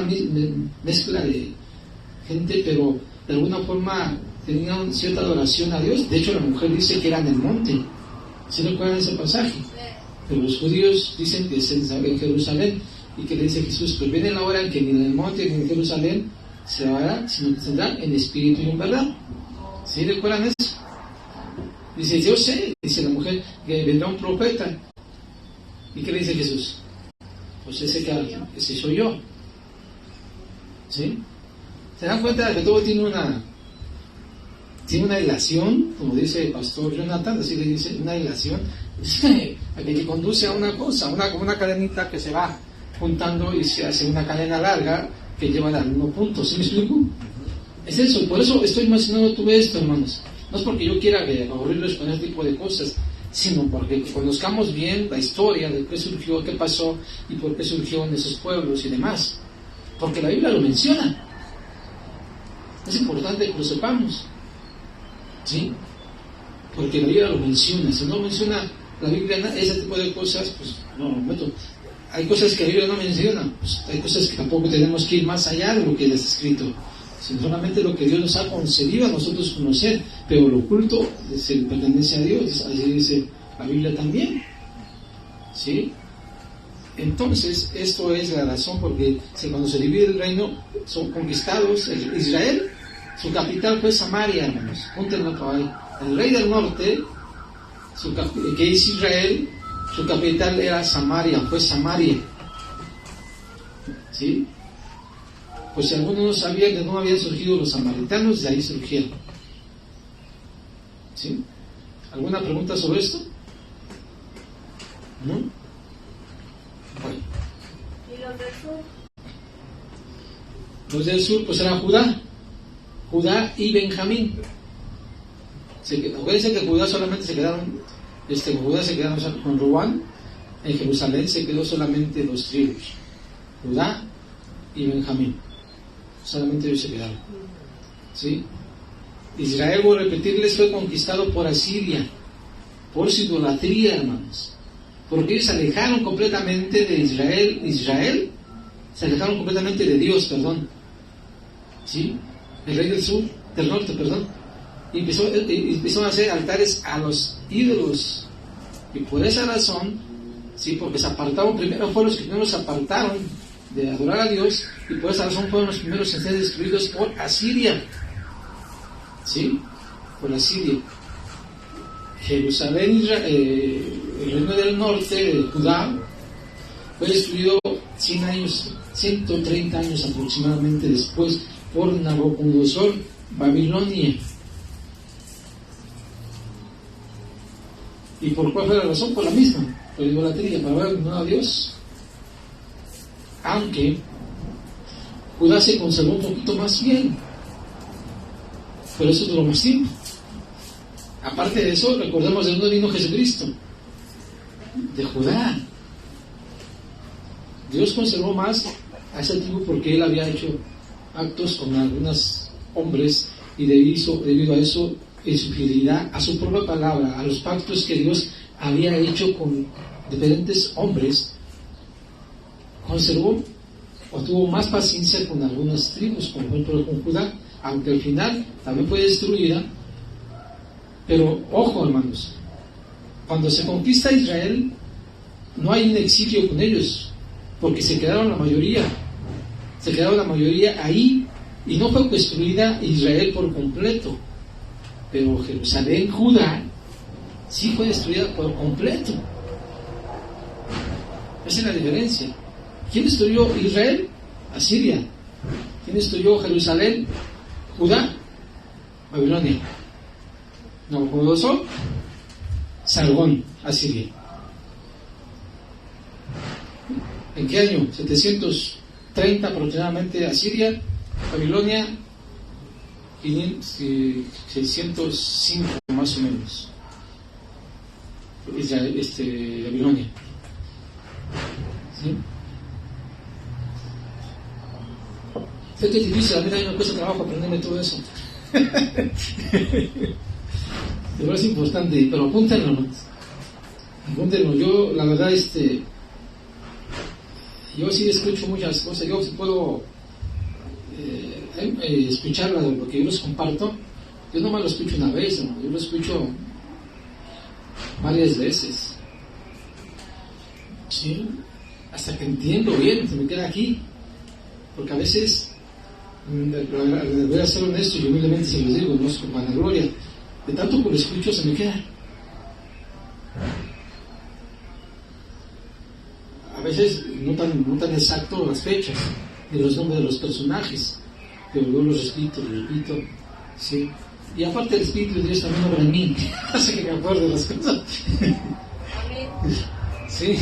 mezcla de gente, pero de alguna forma tenían cierta adoración a Dios. De hecho, la mujer dice que era en el monte. ¿Sí recuerdan ese pasaje? Pero los judíos dicen que es en Jerusalén, y que le dice Jesús: pues viene la hora en que ni en el monte ni en Jerusalén se hará, sino que tendrán en espíritu y en verdad. ¿Sí recuerdan eso? Dice: yo sé, dice la mujer, que vendrá un profeta. ¿Y qué le dice Jesús? Pues ese soy yo. ¿Sí? ¿Se dan cuenta de que todo tiene una ilación? Como dice el pastor Jonathan, así le dice, una ilación que conduce a una cosa, una cadenita que se va juntando y se hace una cadena larga que lleva al mismo punto. ¿Sí me explico? Es eso. Por eso estoy mencionando todo esto, hermanos. No es porque yo quiera aburrirles con este tipo de cosas, sino porque conozcamos bien la historia de qué surgió, qué pasó y por qué surgió en esos pueblos y demás. Porque la Biblia lo menciona. Es importante que lo sepamos. ¿Sí? Porque la Biblia lo menciona. Si no menciona la Biblia ese tipo de cosas, pues no lo meto. Hay cosas que la Biblia no menciona, pues hay cosas que tampoco tenemos que ir más allá de lo que les ha escrito, sino solamente lo que Dios nos ha concedido a nosotros conocer, pero lo oculto se pertenece a Dios, así dice la Biblia también. ¿Sí? Entonces, esto es la razón porque cuando se divide el reino, son conquistados. Israel, su capital fue Samaria, hermanos. Júntenlo por ahí. El rey del norte que es Israel, su capital era Samaria, fue Samaria. ¿Sí? Pues si alguno no sabía de dónde habían surgido los samaritanos, de ahí surgieron. ¿Sí? ¿Alguna pregunta sobre esto? ¿No? Bueno. ¿Y los del sur? Los del sur, pues era Judá y Benjamín. Acuérdense que Judá solamente se quedaron, Judá se quedaron con Rubán. En Jerusalén se quedó solamente 2 tribus, Judá y Benjamín. Solamente ellos se quedaron. ¿Sí? Israel, voy a repetirles, fue conquistado por Asiria, por su idolatría, hermanos. Porque ellos se alejaron completamente de Israel se alejaron completamente de Dios, perdón. ¿Sí? El rey del norte, perdón. Y empezó a hacer altares a los ídolos. Y por esa razón, sí, porque se apartaron, primero fueron los que primero se apartaron de adorar a Dios, y por esa razón fueron los primeros en ser destruidos por Asiria. ¿Sí? Por Asiria. Jerusalén, el reino del norte, de Judá, fue destruido 100 años, 130 años aproximadamente después, por Nabucodonosor, Babilonia. ¿Y por cuál fue la razón? Por la misma, por la idolatría, para ver a Dios. Aunque Judá se conservó un poquito más bien, pero eso duró más tiempo. Aparte de eso, recordemos de dónde vino Jesucristo, de Judá. Dios conservó más a ese tribu porque él había hecho actos con algunos hombres, y debido a eso, en su fidelidad a su propia palabra, a los pactos que Dios había hecho con diferentes hombres, conservó o tuvo más paciencia con algunas tribus, como por ejemplo con Judá, aunque al final también fue destruida. Pero ojo, hermanos, cuando se conquista Israel, no hay un exilio con ellos, porque se quedaron la mayoría ahí, y no fue destruida Israel por completo. Pero Jerusalén, Judá, sí fue destruida por completo. Esa es la diferencia. ¿Quién destruyó Israel? Asiria. ¿Quién destruyó Jerusalén? Judá. Babilonia. Nabucodonosor, Sargón, Asiria. ¿En qué año? 730 aproximadamente Asiria, Babilonia 605 más o menos. Babilonia. ¿Sí? Sé que es difícil, a mí también me cuesta trabajo aprenderme todo eso. Pero es importante, pero apúntenlo. Yo, la verdad, yo sí escucho muchas cosas. Yo sí puedo escuchar lo que yo les comparto. Yo no me lo escucho una vez, ¿no? Yo lo escucho varias veces. ¿Sí? Hasta que entiendo bien, se me queda aquí. Porque a veces, voy a ser honesto y humildemente se los digo, no es con vanagloria. De tanto que lo escucho se me queda. A veces no tan exacto las fechas de los nombres de los personajes, pero yo los repito, ¿sí? Y aparte el Espíritu de Dios también obra en mí, hace que me acuerde de las cosas. Sí,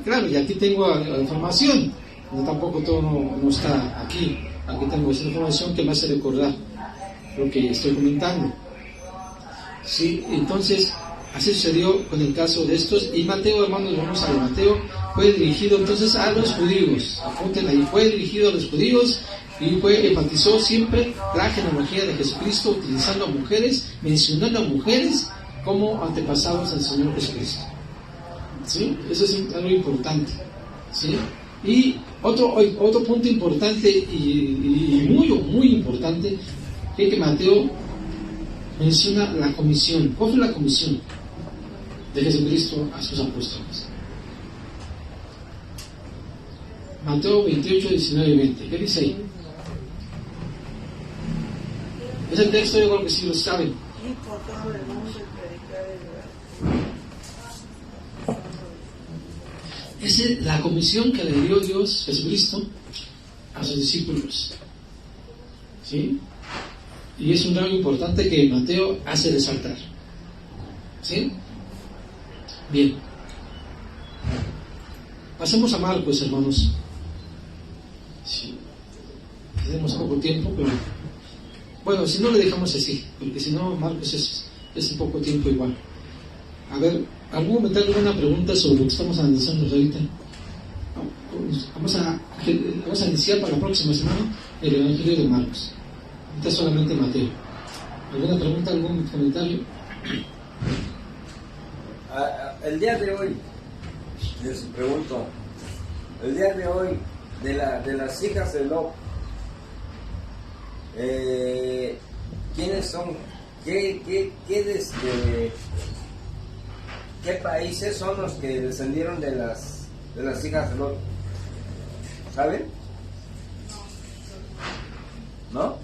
claro, y aquí tengo la información, no, tampoco todo no está aquí tengo esa información que me hace recordar lo que estoy comentando. Sí, entonces así sucedió con el caso de estos. Y Mateo, hermanos, vamos a ver, Mateo fue dirigido entonces a los judíos. Apunten ahí, fue dirigido a los judíos y enfatizó siempre la genealogía de Jesucristo, utilizando a mujeres, mencionando a mujeres como antepasados del Señor Jesucristo. ¿Sí? Eso es algo importante. ¿Sí? Y otro punto importante y muy importante es que Mateo menciona la comisión. ¿Cuál fue la comisión de Jesucristo a sus apóstoles? Mateo 28, 19 y 20. ¿Qué dice ahí? Ese texto yo creo que sí lo saben. es la comisión que le dio Dios, Jesucristo, a sus discípulos. ¿Sí? Y es un rasgo importante que Mateo hace resaltar. ¿Sí? Bien. Pasemos a Marcos, hermanos. Sí. Tenemos poco tiempo, pero bueno, si no le dejamos así, porque si no, Marcos es un poco tiempo igual. A ver, ¿algún comentario, alguna pregunta sobre lo que estamos analizando ahorita? Vamos a iniciar para la próxima semana el Evangelio de Marcos. Ahorita solamente Mateo. ¿Alguna pregunta, algún comentario? El día de hoy, les pregunto, el día de hoy, de las hijas de Lot, ¿quiénes son? ¿Qué países son los que descendieron de las hijas de Lot? ¿Saben? ¿No?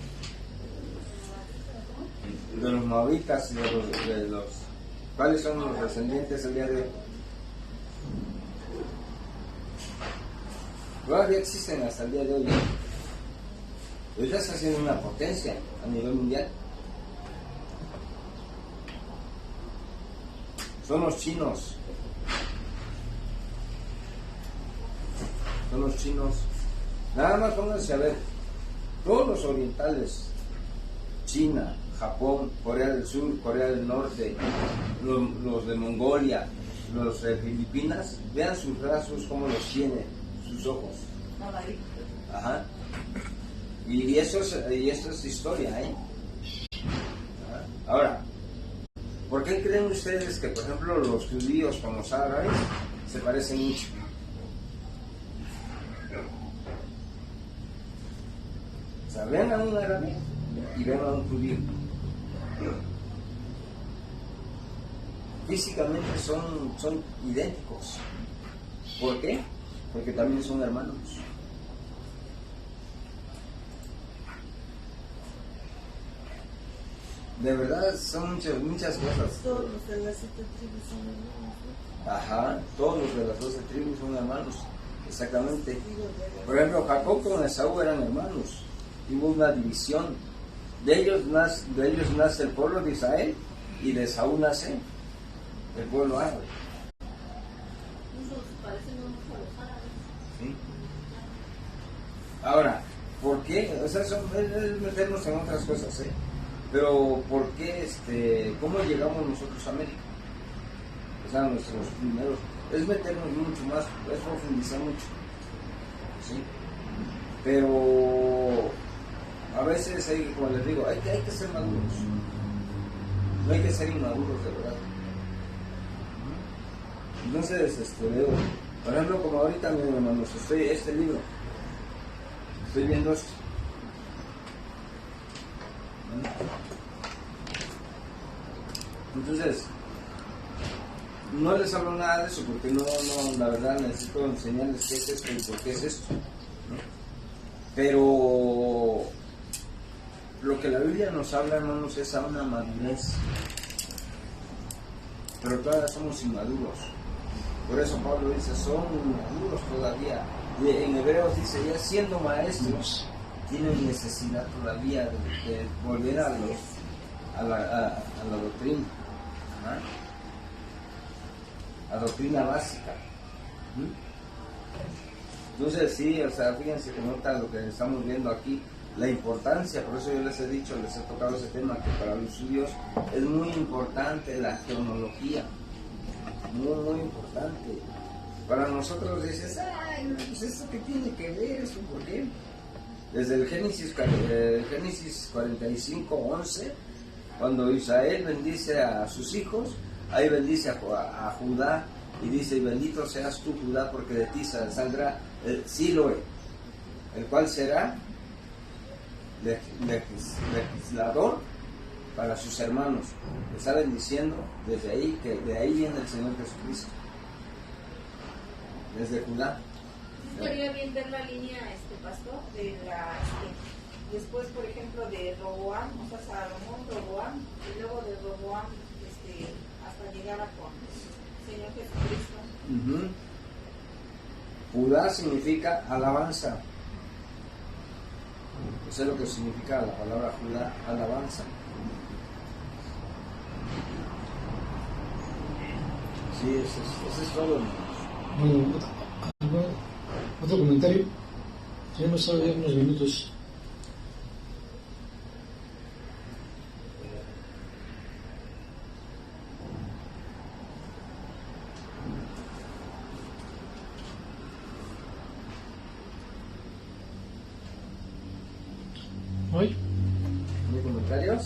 De los moabitas y de los ¿cuáles son los descendientes el día de hoy? Todavía existen hasta el día de hoy. Hoy ya está siendo una potencia a nivel mundial. Son los chinos. Son los chinos. Nada más pónganse a ver. Todos los orientales, China, Japón, Corea del Sur, Corea del Norte, los de Mongolia, los de Filipinas, vean sus rasgos, cómo los tiene, sus ojos. Ajá. Y esto es historia, ¿eh? Ahora, ¿por qué creen ustedes que, por ejemplo, los judíos con los árabes se parecen mucho? O sea, ven a un árabe y ven a un judío. Físicamente son idénticos. ¿Por qué? Porque también son hermanos. De verdad son muchas cosas. Todos los de las 7 tribus son hermanos, ¿no? Ajá, todos los de las 12 tribus son hermanos, exactamente. Por ejemplo, Jacob con Esaú eran hermanos. Hubo una división. De ellos nace el pueblo de Israel y de Esaú nace el pueblo árabe. ¿Sí? Ahora, ¿por qué? O sea, es meternos en otras cosas, ¿eh? Pero ¿por qué, cómo llegamos nosotros a América? O sea, nuestros primeros, es meternos mucho más, es profundizar mucho, ¿sí? Pero a veces hay, como les digo, hay que ser maduros, no hay que ser inmaduros de verdad. Entonces, veo, por ejemplo, como ahorita, mis hermanos, este libro, estoy viendo esto. Entonces, no les hablo nada de eso porque no, la verdad necesito enseñarles qué es esto y por qué es esto, ¿no? Pero lo que la Biblia nos habla, hermanos, es a una madurez, pero todavía somos inmaduros. Por eso Pablo dice, son inmaduros todavía. Y en Hebreos dice, ya siendo maestros, tienen necesidad todavía de volver a la doctrina, ¿no? A doctrina básica. Entonces sí, o sea, fíjense que nota lo que estamos viendo aquí, la importancia, por eso yo les he dicho, les he tocado ese tema, que para los judíos es muy importante la cronología, muy importante. Para nosotros dices, ay, pues eso qué tiene que ver, eso por qué. Desde el Génesis 45:11, cuando Israel bendice a sus hijos, ahí bendice a Judá y dice, y bendito seas tú, Judá, porque de ti saldrá el Siloé, el cual será legislador para sus hermanos. Está bendiciendo desde ahí, que de ahí viene el Señor Jesucristo, desde Judá. Estaría bien ver la línea, pastor, de después, por ejemplo, de Roboam, o sea, Salomón, Roboam, y luego de Roboam hasta llegar a con el Señor Jesucristo. Uh-huh. ¿No? Uh-huh. Estaría bien verla. Uh-huh. Judá significa alabanza. Eso es lo que significa la palabra Judá, alabanza. Sí, eso es todo. Bueno, otro comentario. Tenemos todavía unos minutos. ¿Hoy? ¿Hay comentarios?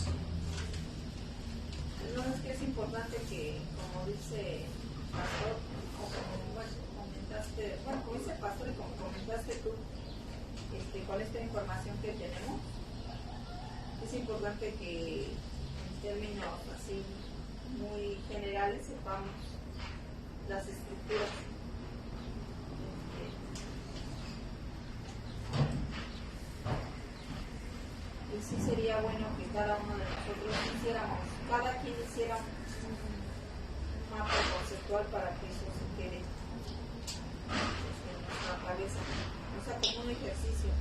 No, es que es importante que, como dice Pastor, o como comentaste, bueno, como dice Pastor y como comentaste tú, con esta información que tenemos, es importante que en términos así muy generales sepamos las estructuras. Y sí sería bueno que cada uno de nosotros cada quien hiciera un mapa conceptual para que eso se quede en nuestra cabeza, o sea, como un ejercicio.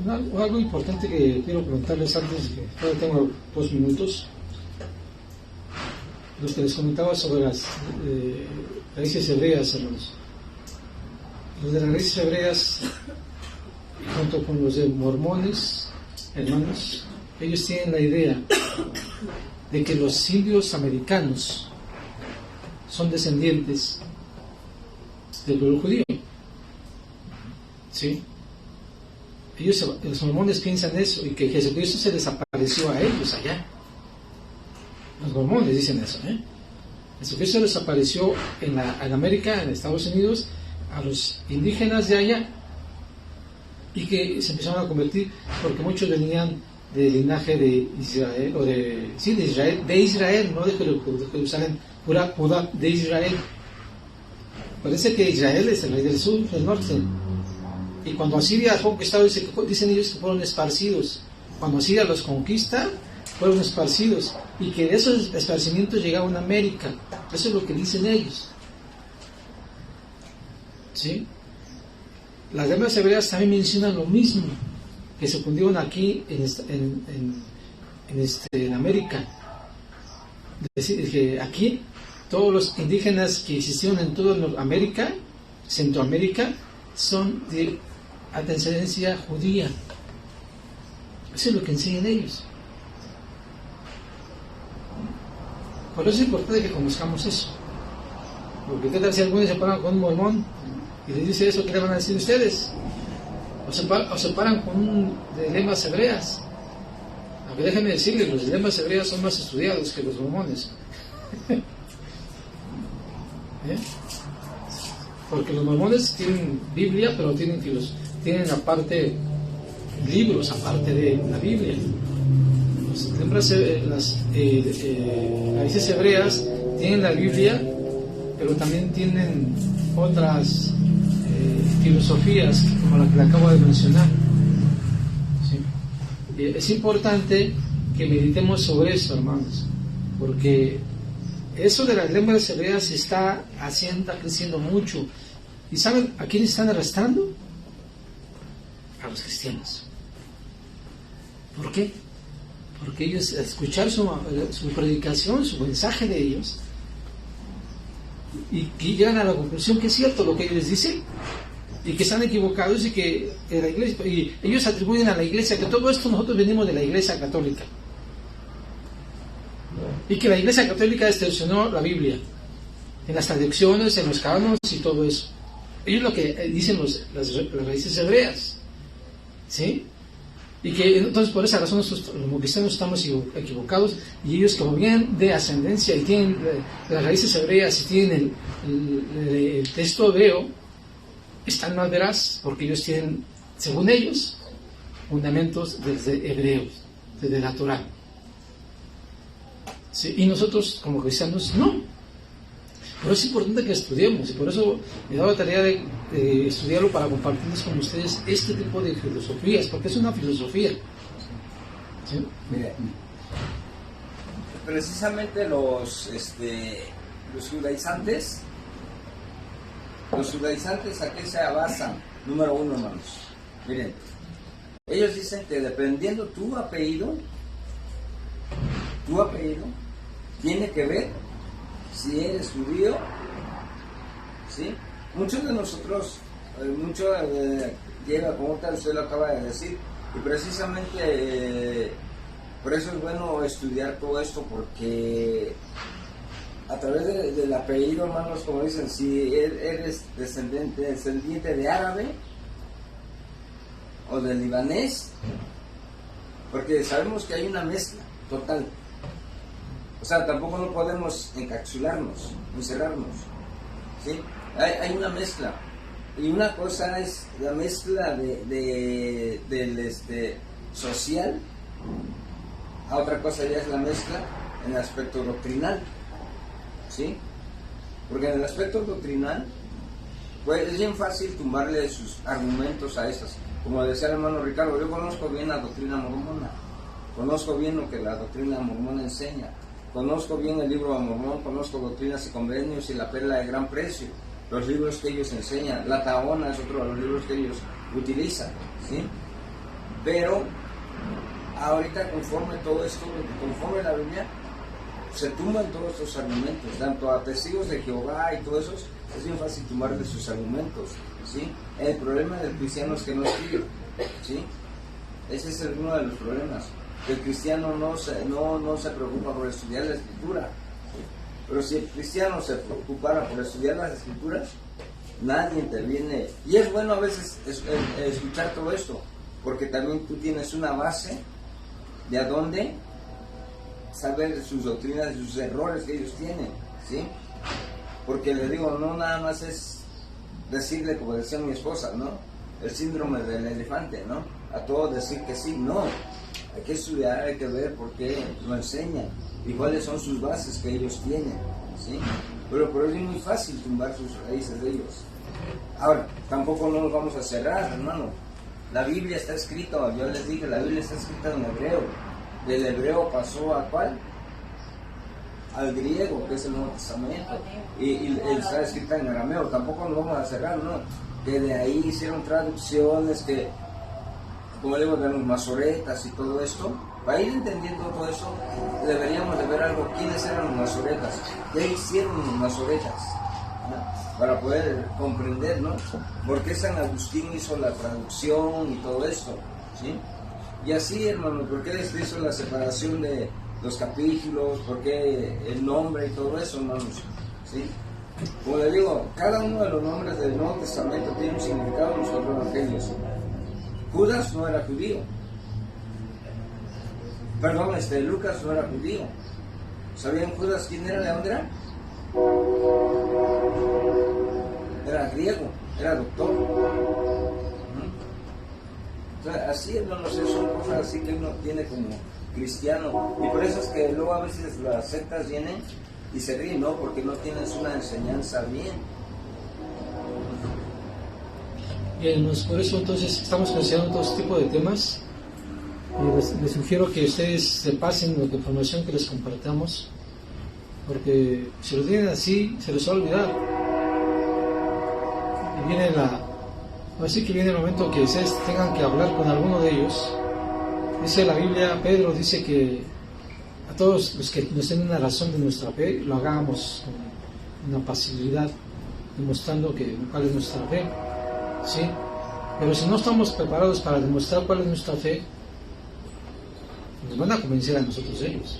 Algo importante que quiero comentarles antes, que todavía tengo 2 minutos. Lo que les comentaba sobre las raíces hebreas, hermanos. Los de las raíces hebreas, junto con los de mormones, hermanos, ellos tienen la idea de que los indios americanos son descendientes del pueblo judío. ¿Sí? Los mormones piensan eso, y que Jesucristo se les apareció a ellos allá. Los mormones dicen eso, ¿eh? Jesucristo les apareció en América, en Estados Unidos, a los indígenas de allá, y que se empezaron a convertir porque muchos venían del linaje de Israel, o de Israel, no de Jerusalén, Judá, de Israel. Parece que Israel es el rey del sur, del norte. Y cuando Asiria ha conquistado, dicen ellos que fueron esparcidos. Cuando Asiria los conquista, fueron esparcidos. Y que esos esparcimientos llegaron a América. Eso es lo que dicen ellos. ¿Sí? Las lenguas hebreas también mencionan lo mismo, que se fundieron aquí en América. Es decir, que aquí todos los indígenas que existieron en toda América, Centroamérica, son de ascendencia judía. Eso es lo que enseñan ellos. Por eso es importante que conozcamos eso. Porque qué tal si algunos se paran con un mormón y les dice eso, ¿qué le van a decir ustedes? O se paran con un de lenguas hebreas. Aunque déjenme decirles, los de lenguas hebreas son más estudiados que los mormones. ¿Eh? Porque los mormones tienen Biblia, pero tienen aparte libros, aparte de la Biblia. Las raíces hebreas tienen la Biblia, pero también tienen otras filosofías, como la que le acabo de mencionar. ¿Sí? Es importante que meditemos sobre eso, hermanos, porque eso de las lenguas hebreas está creciendo mucho. ¿Y saben a quiénes están arrastrando? A los cristianos. ¿Por qué? Porque ellos, al escuchar su predicación, su mensaje de ellos, y que llegan a la conclusión que es cierto lo que ellos dicen, y que están equivocados, y que la iglesia, y ellos atribuyen a la iglesia que todo esto nosotros venimos de la iglesia católica, y que la iglesia católica distorsionó la Biblia en las traducciones, en los cánones y todo eso. Ellos lo que dicen las raíces hebreas, ¿sí? Y que entonces por esa razón nosotros los cristianos estamos equivocados, y ellos, como vienen de ascendencia y tienen las raíces hebreas y tienen el texto hebreo, están más veraz, porque ellos tienen, según ellos, fundamentos desde hebreos, desde la Torá. ¿Sí? Y nosotros como cristianos no. Pero es importante que estudiemos, y por eso me he dado la tarea de estudiarlo para compartirles con ustedes este tipo de filosofías, porque es una filosofía. ¿Sí? Mire, precisamente los judaizantes Los judaizantes, ¿a qué se basan? Número uno, hermanos. Miren, ellos dicen que dependiendo tu apellido tiene que ver si eres judío, ¿sí? Muchos de nosotros, llega, como tal usted lo acaba de decir, y precisamente por eso es bueno estudiar todo esto, porque a través del apellido, hermanos, como dicen, si eres descendiente de árabe o de libanés, porque sabemos que hay una mezcla total. O sea, tampoco no podemos encapsularnos, encerrarnos, ¿sí? Hay una mezcla. Y una cosa es la mezcla del social, a otra cosa ya es la mezcla en el aspecto doctrinal, ¿sí? Porque en el aspecto doctrinal, pues es bien fácil tumbarle sus argumentos a esas. Como decía el hermano Ricardo, yo conozco bien la doctrina mormona, conozco bien lo que la doctrina mormona enseña, conozco bien el libro de Mormón, conozco Doctrinas y Convenios y La Perla de Gran Precio, los libros que ellos enseñan. La Tahona es otro de los libros que ellos utilizan, ¿sí? Pero ahorita, conforme todo esto, conforme la Biblia, se tumban todos estos argumentos, tanto a testigos de Jehová y todo eso, es bien fácil tumbarle sus argumentos, ¿sí? El problema del cristiano es que no escribe, ¿sí? Ese es uno de los problemas. El cristiano no se preocupa por estudiar la Escritura, ¿sí? Pero si el cristiano se preocupara por estudiar las Escrituras, nadie interviene. Y es bueno a veces escuchar todo esto, porque también tú tienes una base de a dónde saber sus doctrinas y sus errores que ellos tienen, ¿sí? Porque les digo, no nada más es decirle, como decía mi esposa, ¿no? El síndrome del elefante, ¿no? A todos decir que sí, no. Hay que estudiar, hay que ver por qué lo enseñan y cuáles son sus bases que ellos tienen, ¿sí? Pero por eso es muy fácil tumbar sus raíces de ellos. Ahora, tampoco no nos vamos a cerrar, hermano. La Biblia está escrita, yo les dije, la Biblia está escrita en hebreo. Del hebreo pasó a ¿cuál? Al griego, que es el Nuevo Testamento. Y está escrita en arameo. Tampoco nos vamos a cerrar, ¿no? Que de ahí hicieron traducciones, que, como digo, de los masoretas y todo esto. Para ir entendiendo todo eso, deberíamos de ver algo. ¿Quiénes eran los masoretas? ¿Qué hicieron los masoretas? ¿No? Para poder comprender, ¿no? ¿Por qué San Agustín hizo la traducción y todo esto? ¿Sí? Y así, hermano, ¿por qué hizo la separación de los capítulos? ¿Por qué el nombre y todo eso, hermanos? ¿Sí? Como le digo, cada uno de los nombres del Nuevo Testamento tiene un significado en los otros evangelios. Judas no era judío. Perdón, Lucas no era judío. ¿Sabían Judas quién era? ¿De dónde era? Era griego, era doctor. O sea, así, hermanos, son cosas así que uno tiene como cristiano. Y por eso es que luego a veces las sectas vienen y se ríen, ¿no? Porque no tienes una enseñanza bien. Bien, hermanos, por eso entonces estamos considerando todo este tipo de temas. Y les sugiero que ustedes se pasen la información que les compartamos, porque si lo tienen así, se les va a olvidar. Y viene así que viene el momento que ustedes tengan que hablar con alguno de ellos. Dice la Biblia, Pedro dice que a todos los que nos den una razón de nuestra fe, lo hagamos con una pasividad, demostrando cuál es nuestra fe, ¿sí? Pero si no estamos preparados para demostrar cuál es nuestra fe, nos van a convencer a nosotros ellos.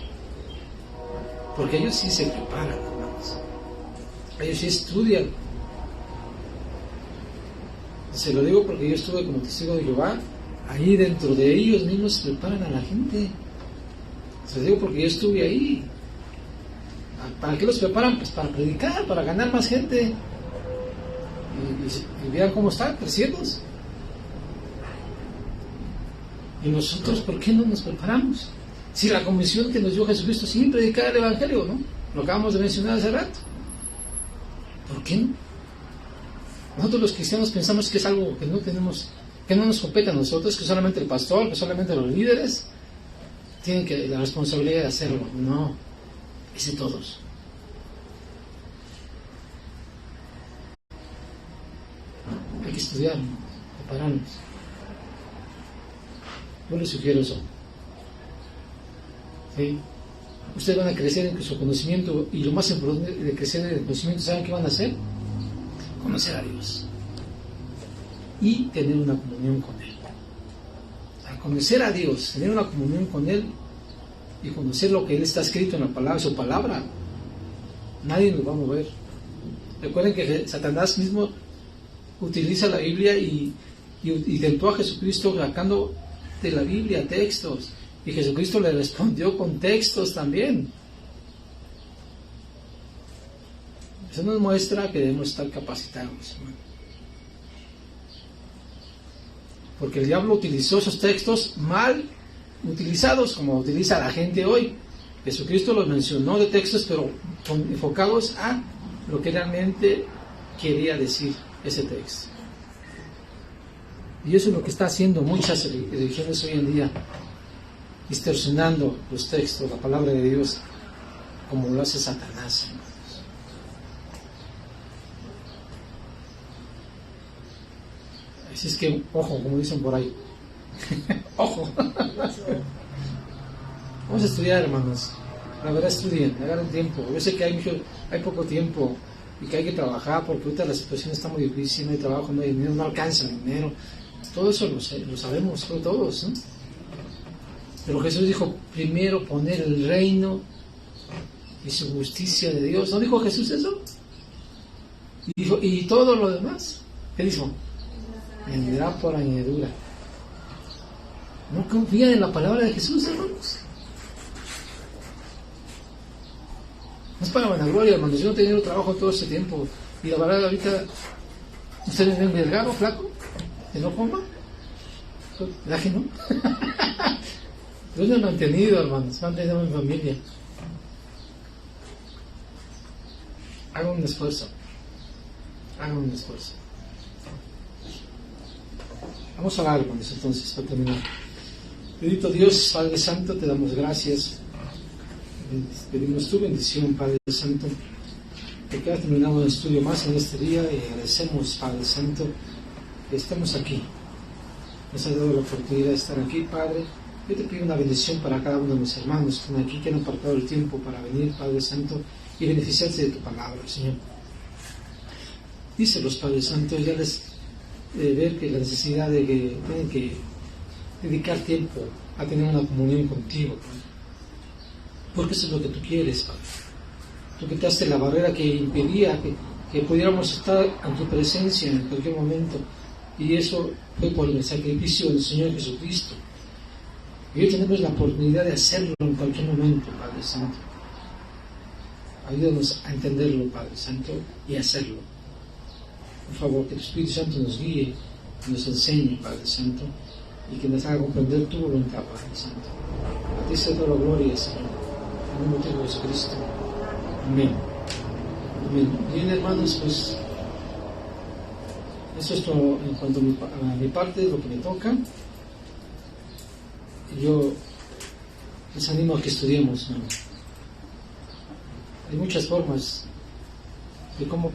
Porque ellos sí se preparan, hermanos. Ellos sí estudian. Se lo digo porque yo estuve como testigo de Jehová. Ahí dentro de ellos mismos se preparan a la gente. Se lo digo porque yo estuve ahí. ¿Para qué los preparan? Pues para predicar, para ganar más gente. Y vean cómo están, crecidos. Y nosotros, ¿por qué no nos preparamos? Si la comisión que nos dio Jesucristo es sin predicar el Evangelio, ¿no? Lo acabamos de mencionar hace rato. ¿Por qué no? Nosotros los cristianos pensamos que es algo que no tenemos, que no nos compete a nosotros, que solamente el pastor, que solamente los líderes tienen la responsabilidad de hacerlo. No, es de todos. que estudiar, prepararnos. Yo les sugiero eso. ¿Sí? Ustedes van a crecer en su conocimiento, y lo más importante de crecer en el conocimiento, ¿saben qué van a hacer? Conocer a Dios y tener una comunión con Él. Al conocer a Dios, tener una comunión con Él y conocer lo que Él está escrito en la palabra, su palabra, nadie nos va a mover. Recuerden que Satanás mismo utiliza la Biblia y tentó a Jesucristo sacando de la Biblia textos, y Jesucristo le respondió con textos también. Eso nos muestra que debemos estar capacitados, hermano. Porque el diablo utilizó esos textos mal utilizados, como utiliza la gente hoy. Jesucristo los mencionó de textos, pero enfocados a lo que realmente quería decir ese texto. Y eso es lo que está haciendo muchas religiones hoy en día, distorsionando los textos, la palabra de Dios, como lo hace Satanás, hermanos. Así es que, ojo, como dicen por ahí. Ojo. Vamos a estudiar, hermanos. La verdad, estudien, hagan tiempo. Yo sé que hay poco tiempo y que hay que trabajar, porque ahorita la situación está muy difícil, no hay trabajo, no hay dinero, no alcanza el dinero. Todo eso lo sabemos todos, ¿no? Pero Jesús dijo, primero poner el reino y su justicia de Dios. ¿No dijo Jesús eso? Y dijo, y todo lo demás, ¿qué dijo? Vendrá por añadidura. ¿No confían en la palabra de Jesús, hermanos? No es para vanagloria, hermanos. Yo no he tenido trabajo todo este tiempo. Y la verdad, ahorita, ¿ustedes ven delgado, flaco? ¿Que no coma? ¿Verdad que no? Yo me he mantenido, hermanos. Me he mantenido en familia. Hagan un esfuerzo. Hagan un esfuerzo. Vamos a orar, hermanos, entonces, para terminar. Bendito Dios, Padre Santo, te damos gracias. Pedimos tu bendición, Padre Santo, porque has terminado el estudio más en este día, y agradecemos, Padre Santo, que estemos aquí. Nos has dado la oportunidad de estar aquí, Padre. Yo te pido una bendición para cada uno de mis hermanos que están aquí, que han apartado el tiempo para venir, Padre Santo, y beneficiarse de tu palabra, Señor. Díselos, Padre Santo, ya les ver que la necesidad de que tienen que dedicar tiempo a tener una comunión contigo, Padre. Porque eso es lo que tú quieres, Padre. Tú quitaste la barrera que impedía que pudiéramos estar en tu presencia en cualquier momento, y eso fue por el sacrificio del Señor Jesucristo. Y hoy tenemos la oportunidad de hacerlo en cualquier momento, Padre Santo. Ayúdanos a entenderlo, Padre Santo, y a hacerlo. Por favor, que tu Espíritu Santo nos guíe, nos enseñe, Padre Santo, y que nos haga comprender tu voluntad, Padre Santo. A ti sea toda la gloria, Señor. En el nombre de Jesucristo. Amén. Amén. Bien, hermanos, pues eso es todo en cuanto a mi parte, lo que me toca. Yo les animo a que estudiemos, ¿no? Hay muchas formas de cómo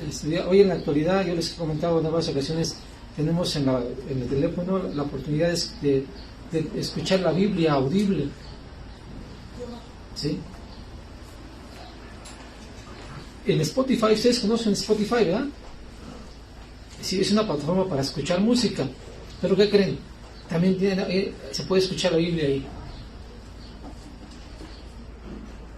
estudiar. Hoy en la actualidad, yo les he comentado en varias ocasiones, tenemos en el teléfono la oportunidad de escuchar la Biblia audible. ¿Sí? En Spotify, ustedes conocen Spotify, ¿verdad? Sí, es una plataforma para escuchar música. ¿Pero qué creen? También se puede escuchar la Biblia ahí.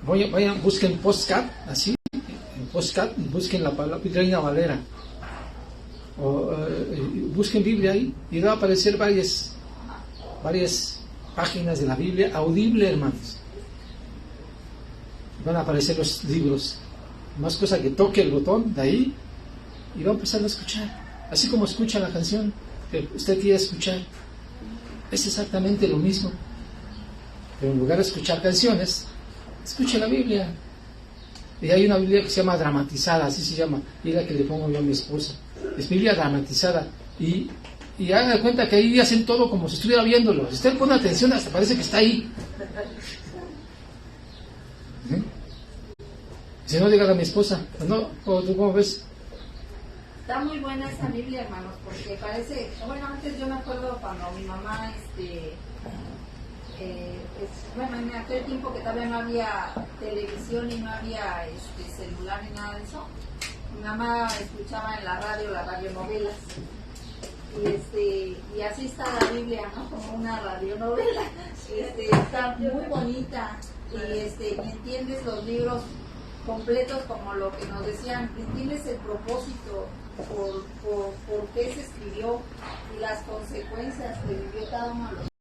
Vayan, busquen Postcat, así, en Postcat, busquen la palabra Reina Valera, o busquen Biblia ahí, y va a aparecer varias páginas de la Biblia audible, hermanos. Van a aparecer los libros. Más cosa que toque el botón de ahí y va a empezar a escuchar, así como escucha la canción que usted quiere escuchar. Es exactamente lo mismo, pero en lugar de escuchar canciones, escuche la Biblia. Y hay una Biblia que se llama dramatizada, así se llama, y es la que le pongo yo a mi esposa. Es Biblia dramatizada, y hagan de cuenta que ahí hacen todo como si estuviera viéndolo. Si usted pone atención, hasta parece que está ahí. Si no, dígale a mi esposa, ¿no? ¿Tú cómo ves? Está muy buena esa Biblia, hermanos, porque parece, bueno, antes yo me acuerdo cuando mi mamá, bueno, en aquel tiempo que todavía no había televisión y no había celular ni nada de eso, mi mamá escuchaba en la radio las radionovelas. Y así está la Biblia, ¿no? Como una radionovela. Está muy bonita y entiendes los libros completos como lo que nos decían, entiendes el propósito por qué se escribió y las consecuencias que vivió cada uno de los